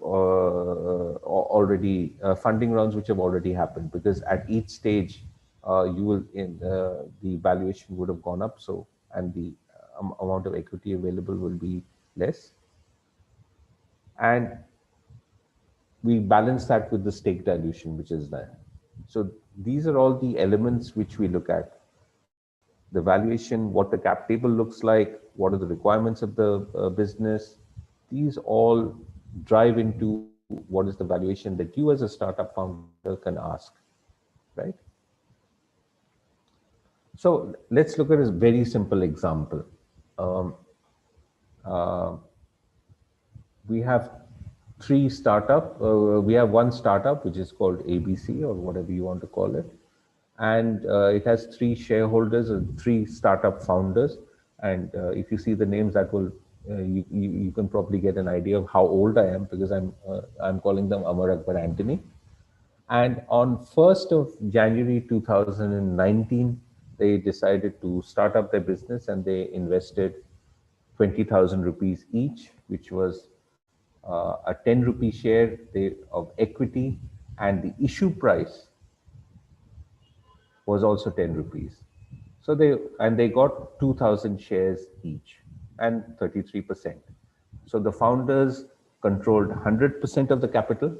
funding rounds which have already happened, because at each stage the valuation would have gone up, so, and the amount of equity available will be less. And we balance that with the stake dilution which is there. So these are all the elements which we look at: the valuation, what the cap table looks like, what are the requirements of the business. These all drive into what is the valuation that you as a startup founder can ask, right? So let's look at a very simple example. We have we have one startup which is called ABC, or whatever you want to call it. And it has 3 shareholders and 3 startup founders. And if you see the names, that will you can probably get an idea of how old I am, because I'm calling them Amar, Akbar, Anthony. And on 1st of January 2019, they decided to start up their business, and they invested 20,000 rupees each, which was a 10 rupee share of equity, and the issue price was also 10 rupees. So they got 2,000 shares each, and 33%. So the founders controlled 100% of the capital.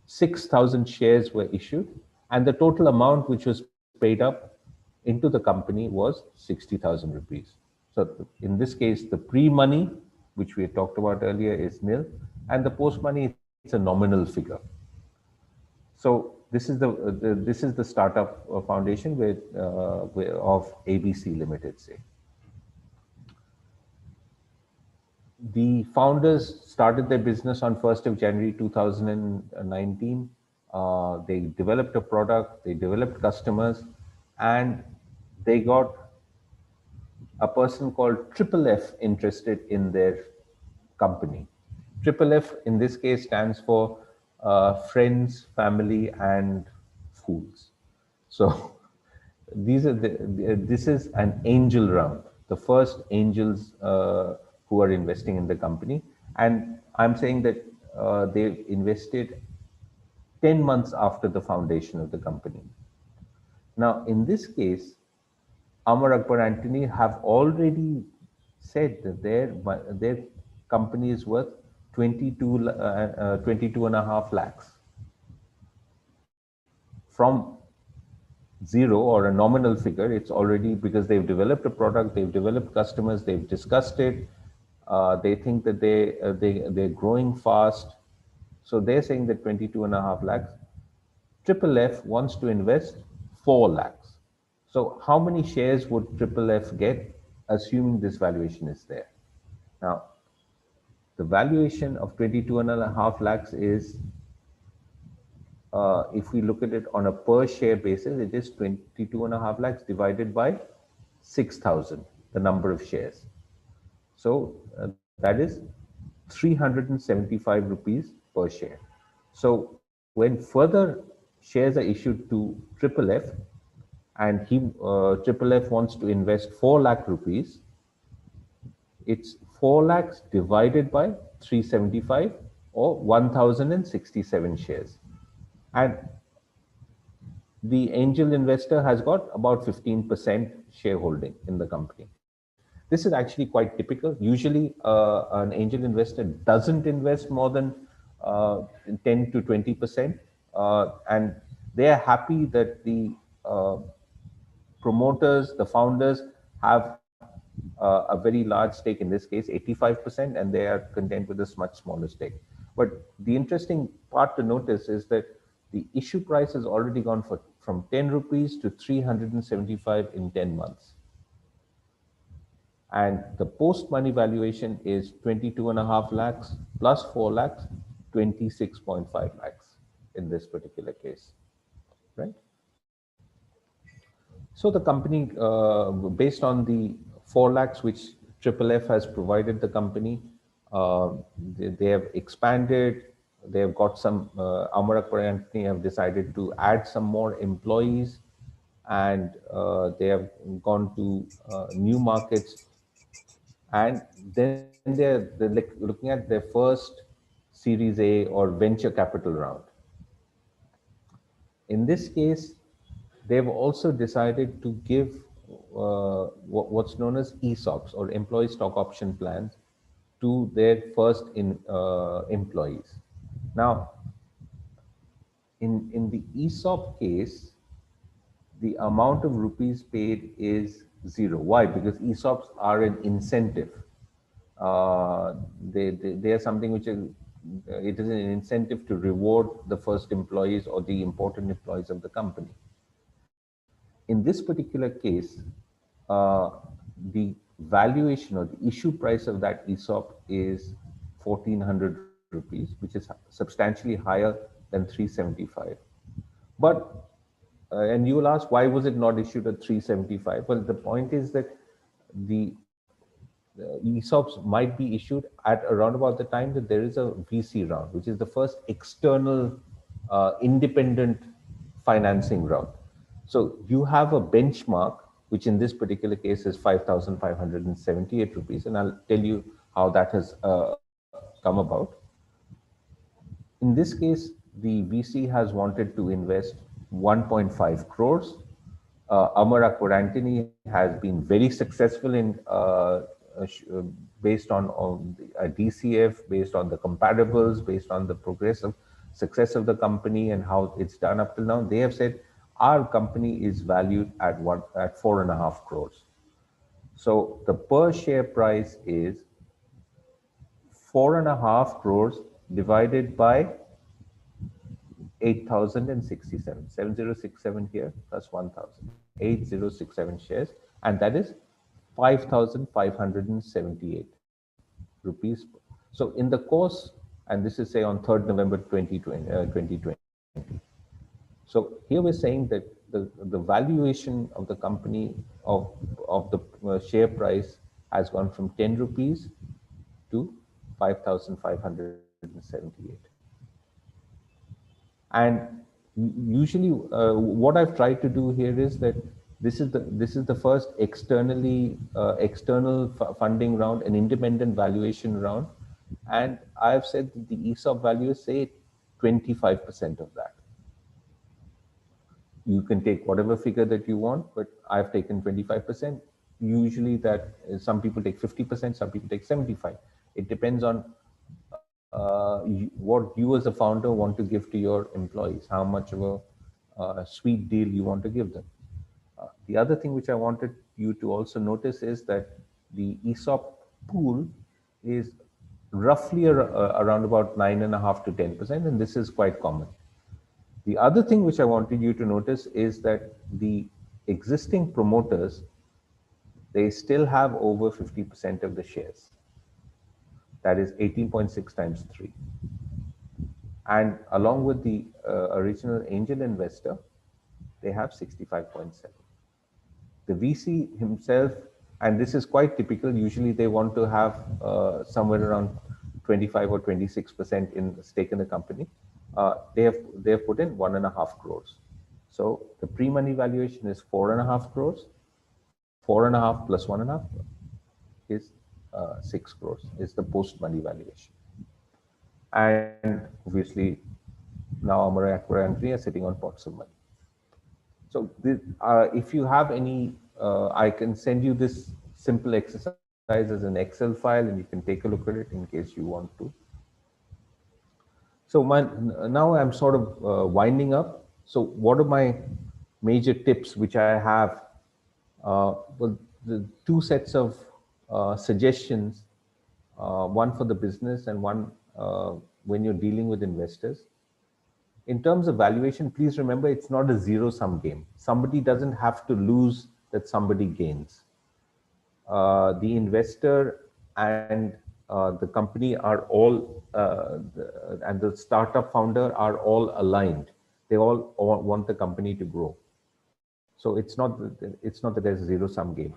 6,000 shares were issued, And the total amount which was paid up into the company was 60,000 rupees. So in this case, the pre-money, which we had talked about earlier, is nil, and the post-money, it's a nominal figure. So this is the startup foundation of ABC Limited, say. The founders started their business on 1st of January 2019. They developed a product, they developed customers, and they got a person called Triple F interested in their company. Triple F in this case stands for friends, family, and fools. So this is an angel round, the first angels who are investing in the company, and I'm saying that they've invested 10 months after the foundation of the company. Now, in this case, Amar Akbar Antony have already said that their company is worth 22 and a half lakhs from zero or a nominal figure. It's already, because they've developed a product, they've developed customers, they've discussed it. They think that they're growing fast. So they're saying that 22 and a half lakhs. Triple F wants to invest 4 lakhs. So how many shares would Triple F get, assuming this valuation is there? Now, the valuation of 22 and a half lakhs is, if we look at it on a per share basis, it is 22 and a half lakhs divided by 6,000, the number of shares. So that is 375 rupees per share. So when further shares are issued to Triple F, and Triple F wants to invest 4 lakh rupees, it's 4 lakhs divided by 375, or 1,067 shares. And the angel investor has got about 15% shareholding in the company. This is actually quite typical. Usually, an angel investor doesn't invest more than 10 to 20%, and they are happy that the promoters, the founders, have a very large stake, in this case 85%, and they are content with this much smaller stake. But the interesting part to notice is that the issue price has already gone from 10 rupees to 375 in 10 months. And the post-money valuation is 22 and a half lakhs plus 4 lakhs, 26.5 lakhs in this particular case, right? So the company, based on the 4 lakhs which Triple F has provided the company, they have expanded. They have got some, Amar Akbar Antony have decided to add some more employees, and they have gone to new markets. And then they're looking at their first Series A or venture capital round. In this case, they've also decided to give what's known as ESOPs, or employee stock option plans, to their first employees. Now, in the ESOP case, the amount of rupees paid is zero. Why? Because ESOPs are an incentive. They are something which is, it is an incentive to reward the first employees or the important employees of the company. In this particular case, the valuation or the issue price of that ESOP is 1,400 rupees, which is substantially higher than 375. But and you will ask, why was it not issued at 375? Well, the point is that the ESOPs might be issued at around about the time that there is a VC round, which is the first external independent financing round. So you have a benchmark, which in this particular case is 5,578 rupees, and I'll tell you how that has come about. In this case, the VC has wanted to invest 1.5 crores. Amar Akbar Antony has been very successful in based on a DCF, based on the comparables, based on the progressive success of the company and how it's done up till now. They have said Our company is valued at 4.5 crores. So the per share price is 4.5 crores divided by 8,067, 7067 here plus 1,000, 8067 shares, and that is 5,578 rupees. So in the course, and this is say on 3rd November 2020. So here we're saying that the valuation of the company of the share price has gone from 10 rupees to 5,578. And usually what I've tried to do here is that this is the first external funding round, an independent valuation round, and I've said that the ESOP value is say 25% of that. You can take whatever figure that you want, but I've taken 25%. Usually that some people take 50%, some people take 75%. It depends on what you as a founder want to give to your employees, how much of a sweet deal you want to give them. The other thing which I wanted you to also notice is that the ESOP pool is roughly around about 9.5 to 10%, and this is quite common. The other thing which I wanted you to notice is that the existing promoters, they still have over 50% of the shares. That is 18.6 times 3. And along with the original angel investor, they have 65.7. The VC himself, and this is quite typical, usually they want to have somewhere around 25 or 26% in stake in the company. They have put in 1.5 crores. So the pre-money valuation is 4.5 crores. 4.5 plus 1.5 is 6 crores, is the post-money valuation. And obviously, now Amara Aqua Anthony are sitting on pots of money. So if you have any, I can send you this simple exercise as an Excel file, and you can take a look at it in case you want to. So now I'm sort of winding up. So what are my major tips which I have? Well, the two sets of suggestions, one for the business and one when you're dealing with investors. In terms of valuation, please remember it's not a zero-sum game. Somebody doesn't have to lose that somebody gains. The investor and the company are all, and the startup founder are all aligned. They all want the company to grow. So it's not that there's a zero-sum game.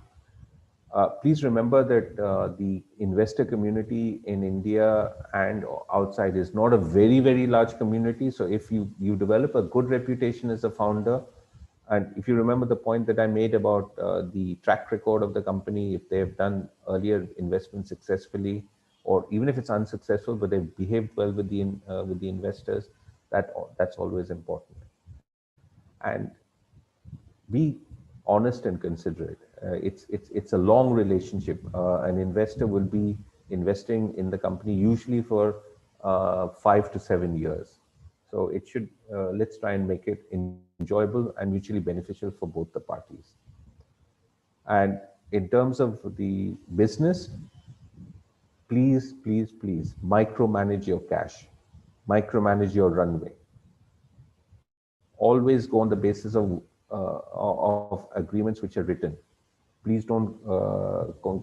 Please remember that the investor community in India and outside is not a very, very large community. So if you develop a good reputation as a founder, and if you remember the point that I made about the track record of the company, if they have done earlier investments successfully, or even if it's unsuccessful, but they've behaved well with the investors, that's always important. And be honest and considerate. It's a long relationship. An investor will be investing in the company usually for 5 to 7 years. So it should, let's try and make it enjoyable and mutually beneficial for both the parties. And in terms of the business, please micromanage your cash, micromanage your runway. Always go on the basis of agreements which are written. Please don't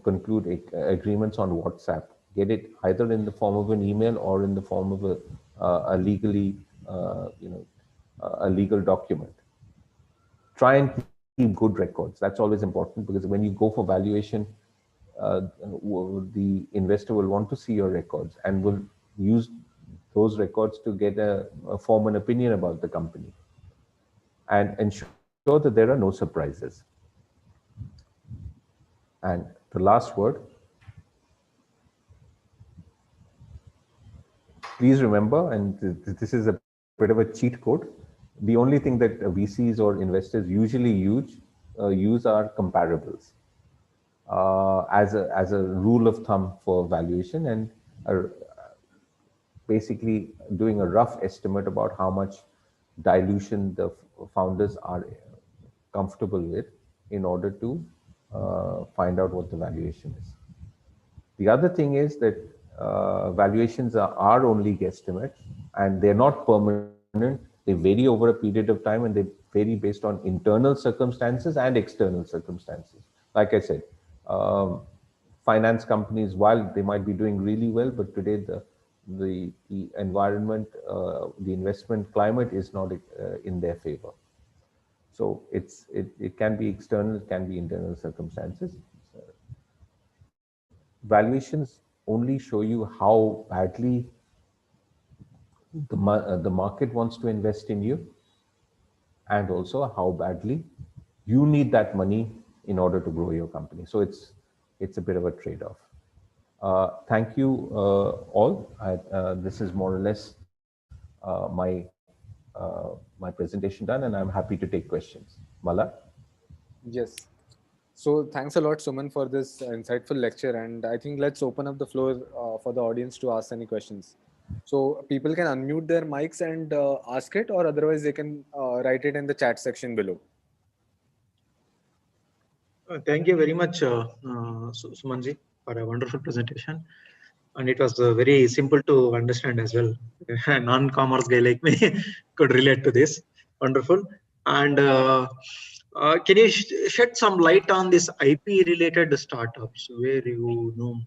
conclude agreements on WhatsApp. Get it either in the form of an email or in the form of a legal document. Try and keep good records. That's always important, because when you go for valuation, the investor will want to see your records and will use those records to get form an opinion about the company, and ensure that there are no surprises. And the last word, please remember, and this is a bit of a cheat code, the only thing that VCs or investors usually use are comparables as a rule of thumb for valuation, and basically doing a rough estimate about how much dilution the founders are comfortable with in order to find out what the valuation is. The other thing is that valuations are only guesstimates and they're not permanent. They vary over a period of time and they vary based on internal circumstances and external circumstances. Like I said, finance companies, while they might be doing really well, but today the environment, the investment climate is not in their favor. So it can be external, it can be internal circumstances. Valuations only show you how badly the market wants to invest in you, and also how badly you need that money in order to grow your company. So it's a bit of a trade-off. Thank you all. This is more or less my presentation done, and I'm happy to take questions. Mala? Yes. So thanks a lot, Suman, for this insightful lecture. And I think let's open up the floor for the audience to ask any questions. So people can unmute their mics and ask it, or otherwise they can write it in the chat section below. Thank you very much, Sumanji, for a wonderful presentation. And it was very simple to understand as well. A non-commerce guy like me could relate to this. Wonderful. And can you shed some light on this IP related startups where you know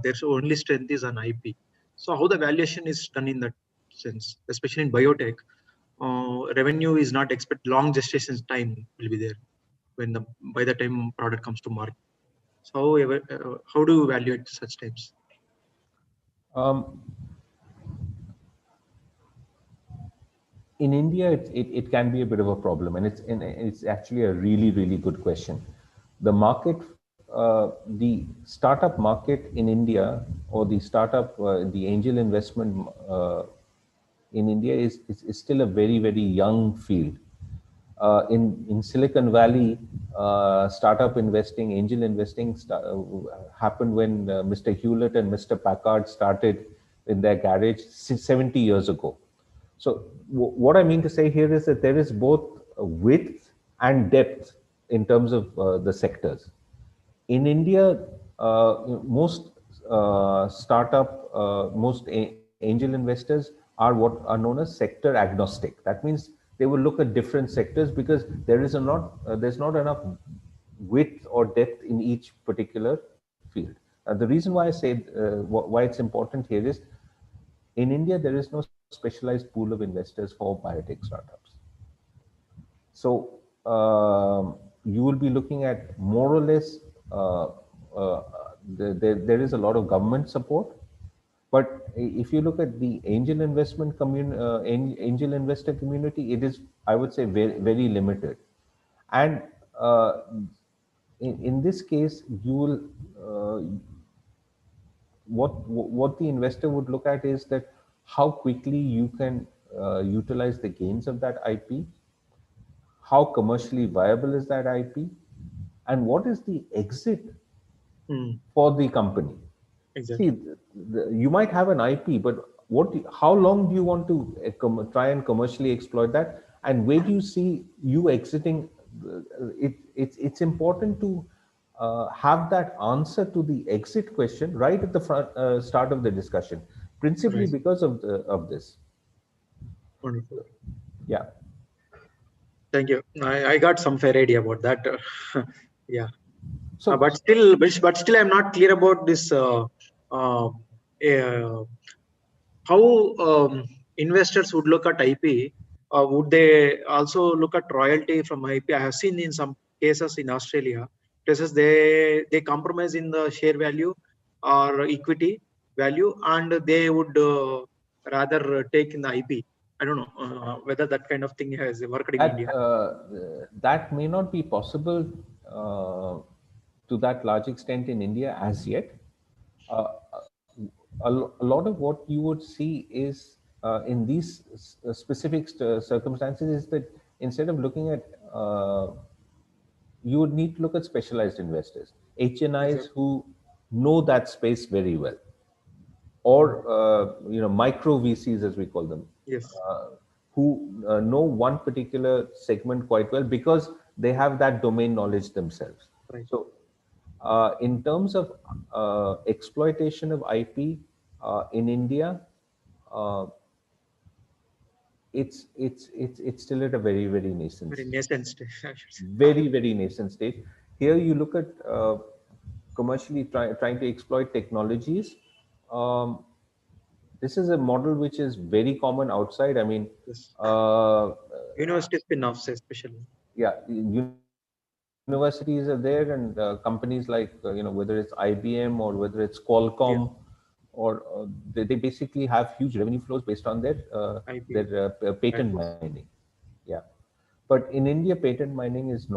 there's only strength is an IP? So how the valuation is done in that sense, especially in biotech, revenue is not expected, long gestation time will be there when by the time product comes to market. So how do you evaluate such types? In India, it can be a bit of a problem, and it's actually a really good question. The market, the startup market in India, or the startup, the angel investment in India is still a very young field. In Silicon Valley, startup investing, angel investing happened when Mr. Hewlett and Mr. Packard started in their garage 70 years ago. So what I mean to say here is that there is both width and depth in terms of the sectors. In India, most angel investors are what are known as sector agnostic. That means they will look at different sectors because there's not enough width or depth in each particular field. The reason why I say why it's important here is in India there is no specialized pool of investors for biotech startups. So you will be looking at more or less there is a lot of government support, but if you look at the angel investment angel investor community, it is, I would say, very limited. And in this case, you will what the investor would look at is that how quickly you can utilize the gains of that IP, how commercially viable is that IP, and what is the exit for the company. Exactly. See, you might have an IP, but how long do you want to try and commercially exploit that, and where do you see you exiting? It's important to have that answer to the exit question right at the start of the discussion, principally because of this. Wonderful. Yeah. Thank you. I got some fair idea about that. Yeah. So, but still, I'm not clear about this. How investors would look at IP? Would they also look at royalty from IP? I have seen in some cases in Australia, places they compromise in the share value or equity value, and they would rather take in the IP. I don't know whether that kind of thing has worked in India. That may not be possible to that large extent in India as yet. A lot of what you would see is in these specific circumstances is that instead of looking at you would need to look at specialized investors, HNIs who know that space very well, or micro VCs as we call them. Yes. who know one particular segment quite well because they have that domain knowledge themselves. Right. So, in terms of exploitation of IP in India, uh, it's still at a very nascent Very stage. nascent stage, I should say. Very nascent stage. Here you look at commercially trying to exploit technologies. Um, this is a model which is very common outside. I mean, Yes. uh, University spin-offs, especially. yeah, universities are there, and companies like whether it's IBM or whether it's Qualcomm, Yeah. or they basically have huge revenue flows based on IP. patent Patents. mining. Yeah, but in India, patent mining has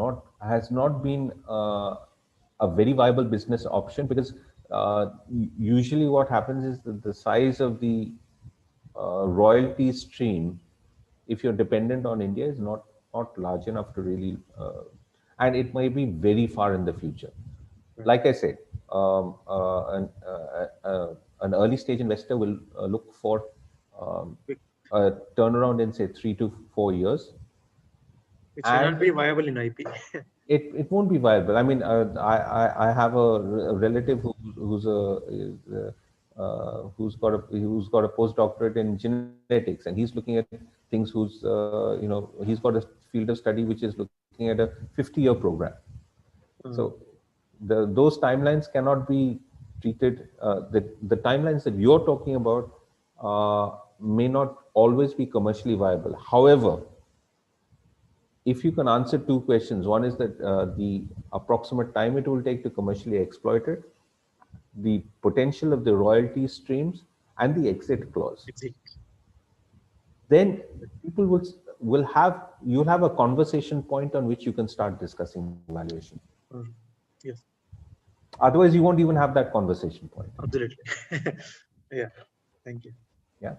not been a very viable business option because usually what happens is that the size of the royalty stream, if you're dependent on India, is not large enough to really, and it may be very far in the future. Right. Like I said, an early stage investor will look for um, Quick. a turnaround in say 3 to 4 years, Which may not and be viable in IP. it won't be viable. I mean, I have a relative who's got a postdoctorate in genetics, and he's looking at things he's got a field of study which is looking at a 50-year program. So Uh, those timelines cannot be treated. The timelines that you're talking about may not always be commercially viable. However, if you can answer two questions, one is that the approximate time it will take to commercially exploit it, the potential of the royalty streams, and the exit clause, exit. then people will have you'll have a conversation point on which you can start discussing valuation. Uh, yes, Otherwise, you won't even have that conversation point. absolutely. Yeah. Thank you. Yeah.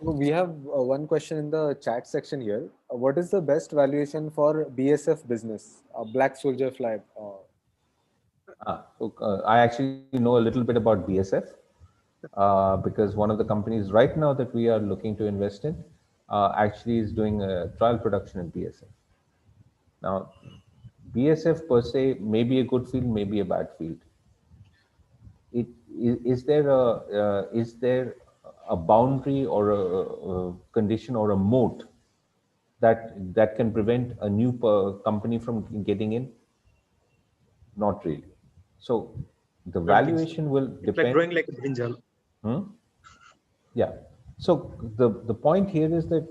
So we have one question in the chat section here. What is the best valuation for BSF business, Black Soldier Flag? I actually know a little bit about BSF because one of the companies right now that we are looking to invest in actually is doing a trial production in BSF. Now, BSF per se may be a good field, may be a bad field. Is there a boundary or a condition or a moat that can prevent a new company from getting in? Not really. So the Don't think so. valuation will It's like depend. growing like a brinjal. Hmm? Yeah. So the point here is that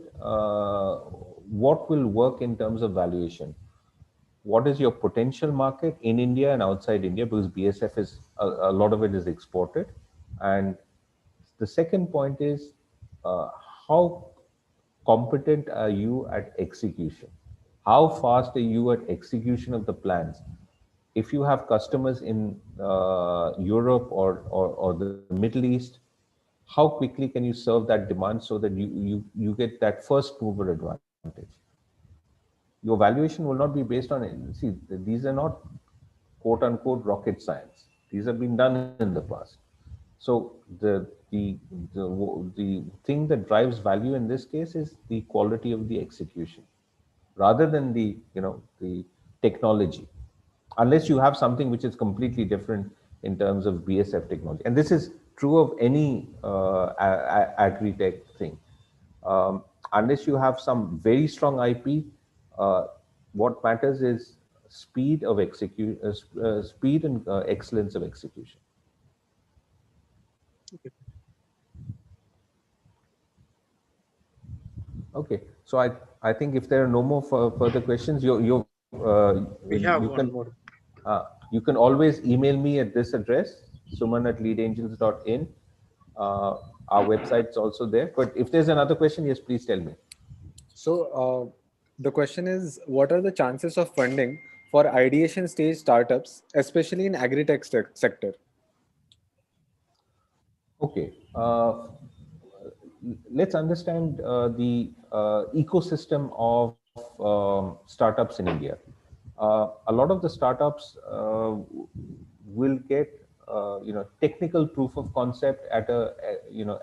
what will work in terms of valuation? What is your potential market in India and outside India? Because BSF is a lot of it is exported, and the second point is uh, how competent are you at execution? How fast are you at execution of the plans? If you have customers in Europe or the Middle East, how quickly can you serve that demand so that you get that first mover advantage? Your valuation will not be based on it. See, these are not quote unquote rocket science. These have been done in the past. So the thing that drives value in this case is the quality of the execution rather than the technology, unless you have something which is completely different in terms of BSF technology. And this is true of any agri-tech thing. Unless you have some very strong IP, what matters is speed and excellence of execution. Okay, so I think if there are no more further questions, We have you one can more. you can always email me at this address, suman@leadangels.in. Our website's also there. But if there's another question, yes, please tell me. So the question is, what are the chances of funding for ideation stage startups, especially in agri-tech sector? Okay, let's understand the ecosystem of startups in India. A lot of the startups will get technical proof of concept at a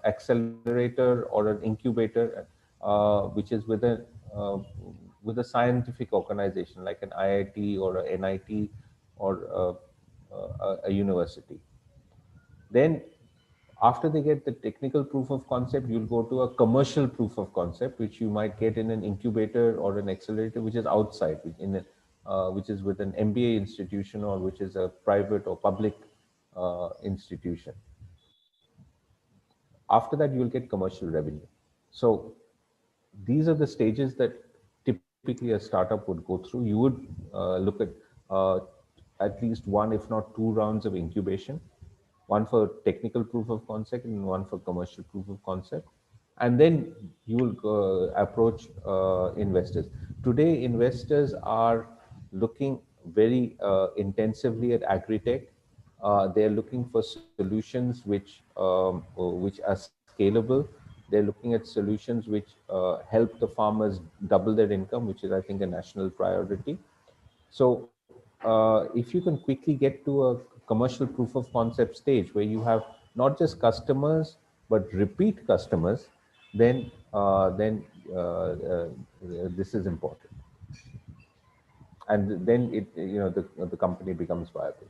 accelerator or an incubator. which is with a scientific organization like an IIT or a NIT or a university. Then after they get the technical proof of concept, you'll go to a commercial proof of concept, which you might get in an incubator or an accelerator, which is outside, which is with an MBA institution or which is a private or public institution. After that, you will get commercial revenue. So these are the stages that typically a startup would go through. You would look at least one, if not two rounds of incubation, one for technical proof of concept and one for commercial proof of concept. And then you will approach investors. Today, investors are looking very intensively at agri-tech. They're looking for solutions which are scalable. They're looking at solutions which help the farmers double their income, which is, I think, a national priority. So if you can quickly get to a commercial proof of concept stage where you have not just customers but repeat customers, then this is important, and then the company becomes viable.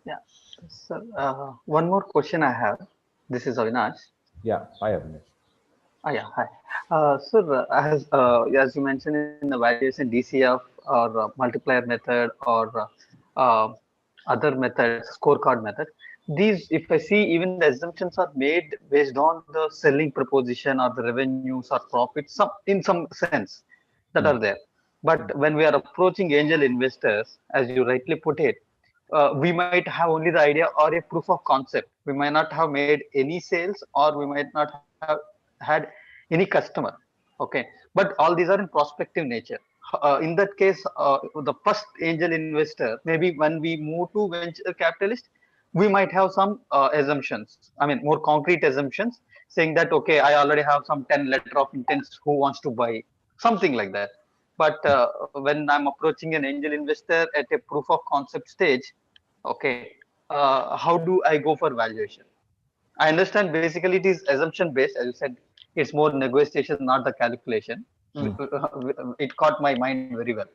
Yeah. So, one more question I have. This is Avinash. Yeah, I have it. Yeah, hi. Sir, as you mentioned in the valuation DCF or multiplier method or other methods, scorecard method, these, if I see, even the assumptions are made based on the selling proposition or the revenues or profits, in some sense that are there. But when we are approaching angel investors, as you rightly put it, we might have only the idea or a proof of concept. We might not have made any sales, or we might not have had any customer. Okay, but all these are in prospective nature. In that case, the first angel investor, maybe when we move to venture capitalist, we might have some assumptions. I mean, more concrete assumptions, saying that okay, I already have some 10 letter of intents who wants to buy, something like that. But when I'm approaching an angel investor at a proof of concept stage, okay, how do I go for valuation? I understand basically it is assumption based, as you said, it's more negotiation, not the calculation. It caught my mind very well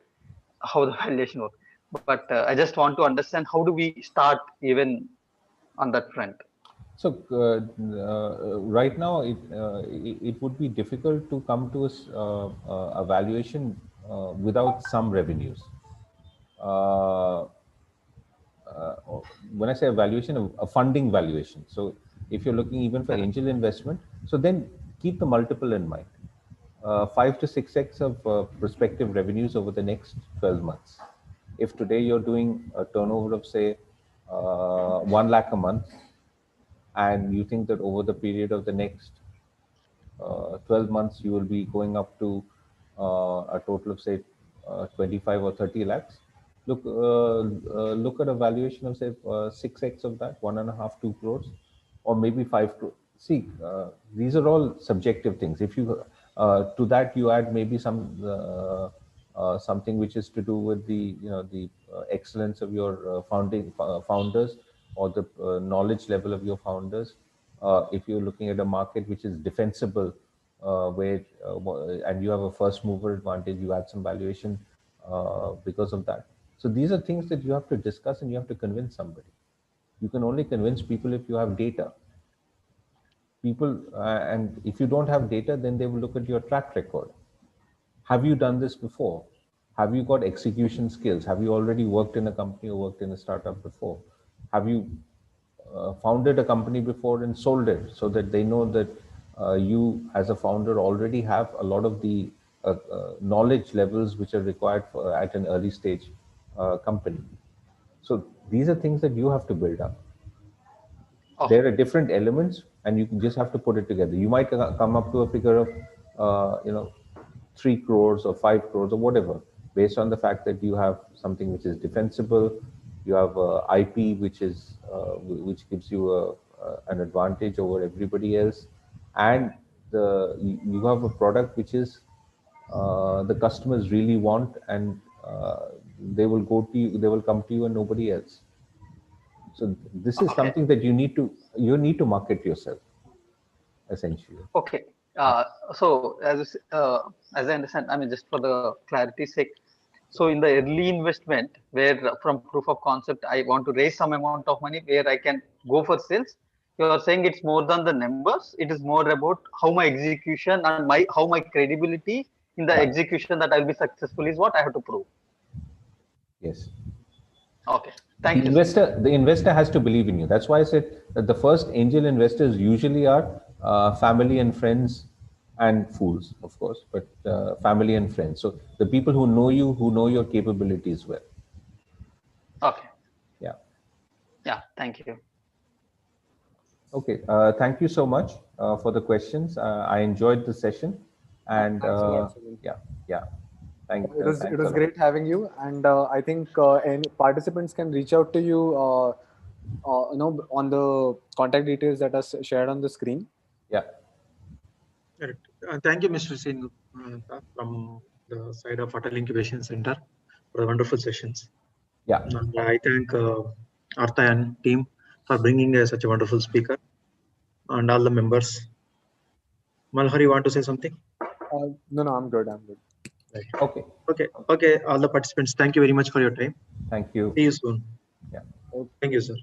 how the valuation works. But I just want to understand how do we start even on that front. So right now, it would be difficult to come to a valuation without some revenues. Uh, uh, when I say a valuation, a funding valuation. So if you're looking even for angel investment, so then keep the multiple in mind. 5 to 6x of prospective revenues over the next 12 months. If today you're doing a turnover of say 1 lakh a month, and you think that over the period of the next 12 months you will be going up to a total of say 25 or 30 lakhs, look at a valuation of say 6x of that, 1.5, 2 crores, or maybe 5 crores. See, these are all subjective things. If you to that you add maybe something which is to do with the excellence of your founders, or the knowledge level of your founders. If you're looking at a market which is defensible, and you have a first mover advantage, you add some valuation because of that. So these are things that you have to discuss and you have to convince somebody. You can only convince people if you have data. And if you don't have data, then they will look at your track record. Have you done this before? Have you got execution skills? Have you already worked in a company or worked in a startup before? Have you founded a company before and sold it, so that they know that you as a founder already have a lot of the knowledge levels which are required at an early stage company. So these are things that you have to build up. There are different elements and you just have to put it together. You might come up to a figure of 3 crores or 5 crores or whatever, based on the fact that you have something which is defensible, you have IP which gives you an advantage over everybody else, and you have a product which is the customers really want, and they will come to you and nobody else. So this is something that you need to market yourself. essentially. Okay. So as I understand, I mean, just for the clarity's sake, so in the early investment, where from proof of concept, I want to raise some amount of money where I can go for sales. You are saying it's more than the numbers. It is more about how my execution and how my credibility in the Right. execution that I'll be successful is what I have to prove. Yes. Okay. Thank you, sir. The investor has to believe in you. That's why I said that the first angel investors usually are family and friends and fools, of course, but family and friends. So the people who know you, who know your capabilities well. Okay. Yeah. Yeah. Thank you. Okay. Thank you so much for the questions. I enjoyed the session, and Thanks a lot, Suman. yeah. Thanks It a was lot. great having you, and I think any participants can reach out to you, on the contact details that are shared on the screen. Yeah. Correct. Thank you, Mr. Singh, from the side of Atal Incubation Center for the wonderful sessions. Yeah. And I thank Artha and team for bringing such a wonderful speaker and all the members. Malhar, you want to say something? No, I'm good. Right. Okay. Okay. All the participants, thank you very much for your time. Thank you. See you soon. Yeah. Thank you, sir.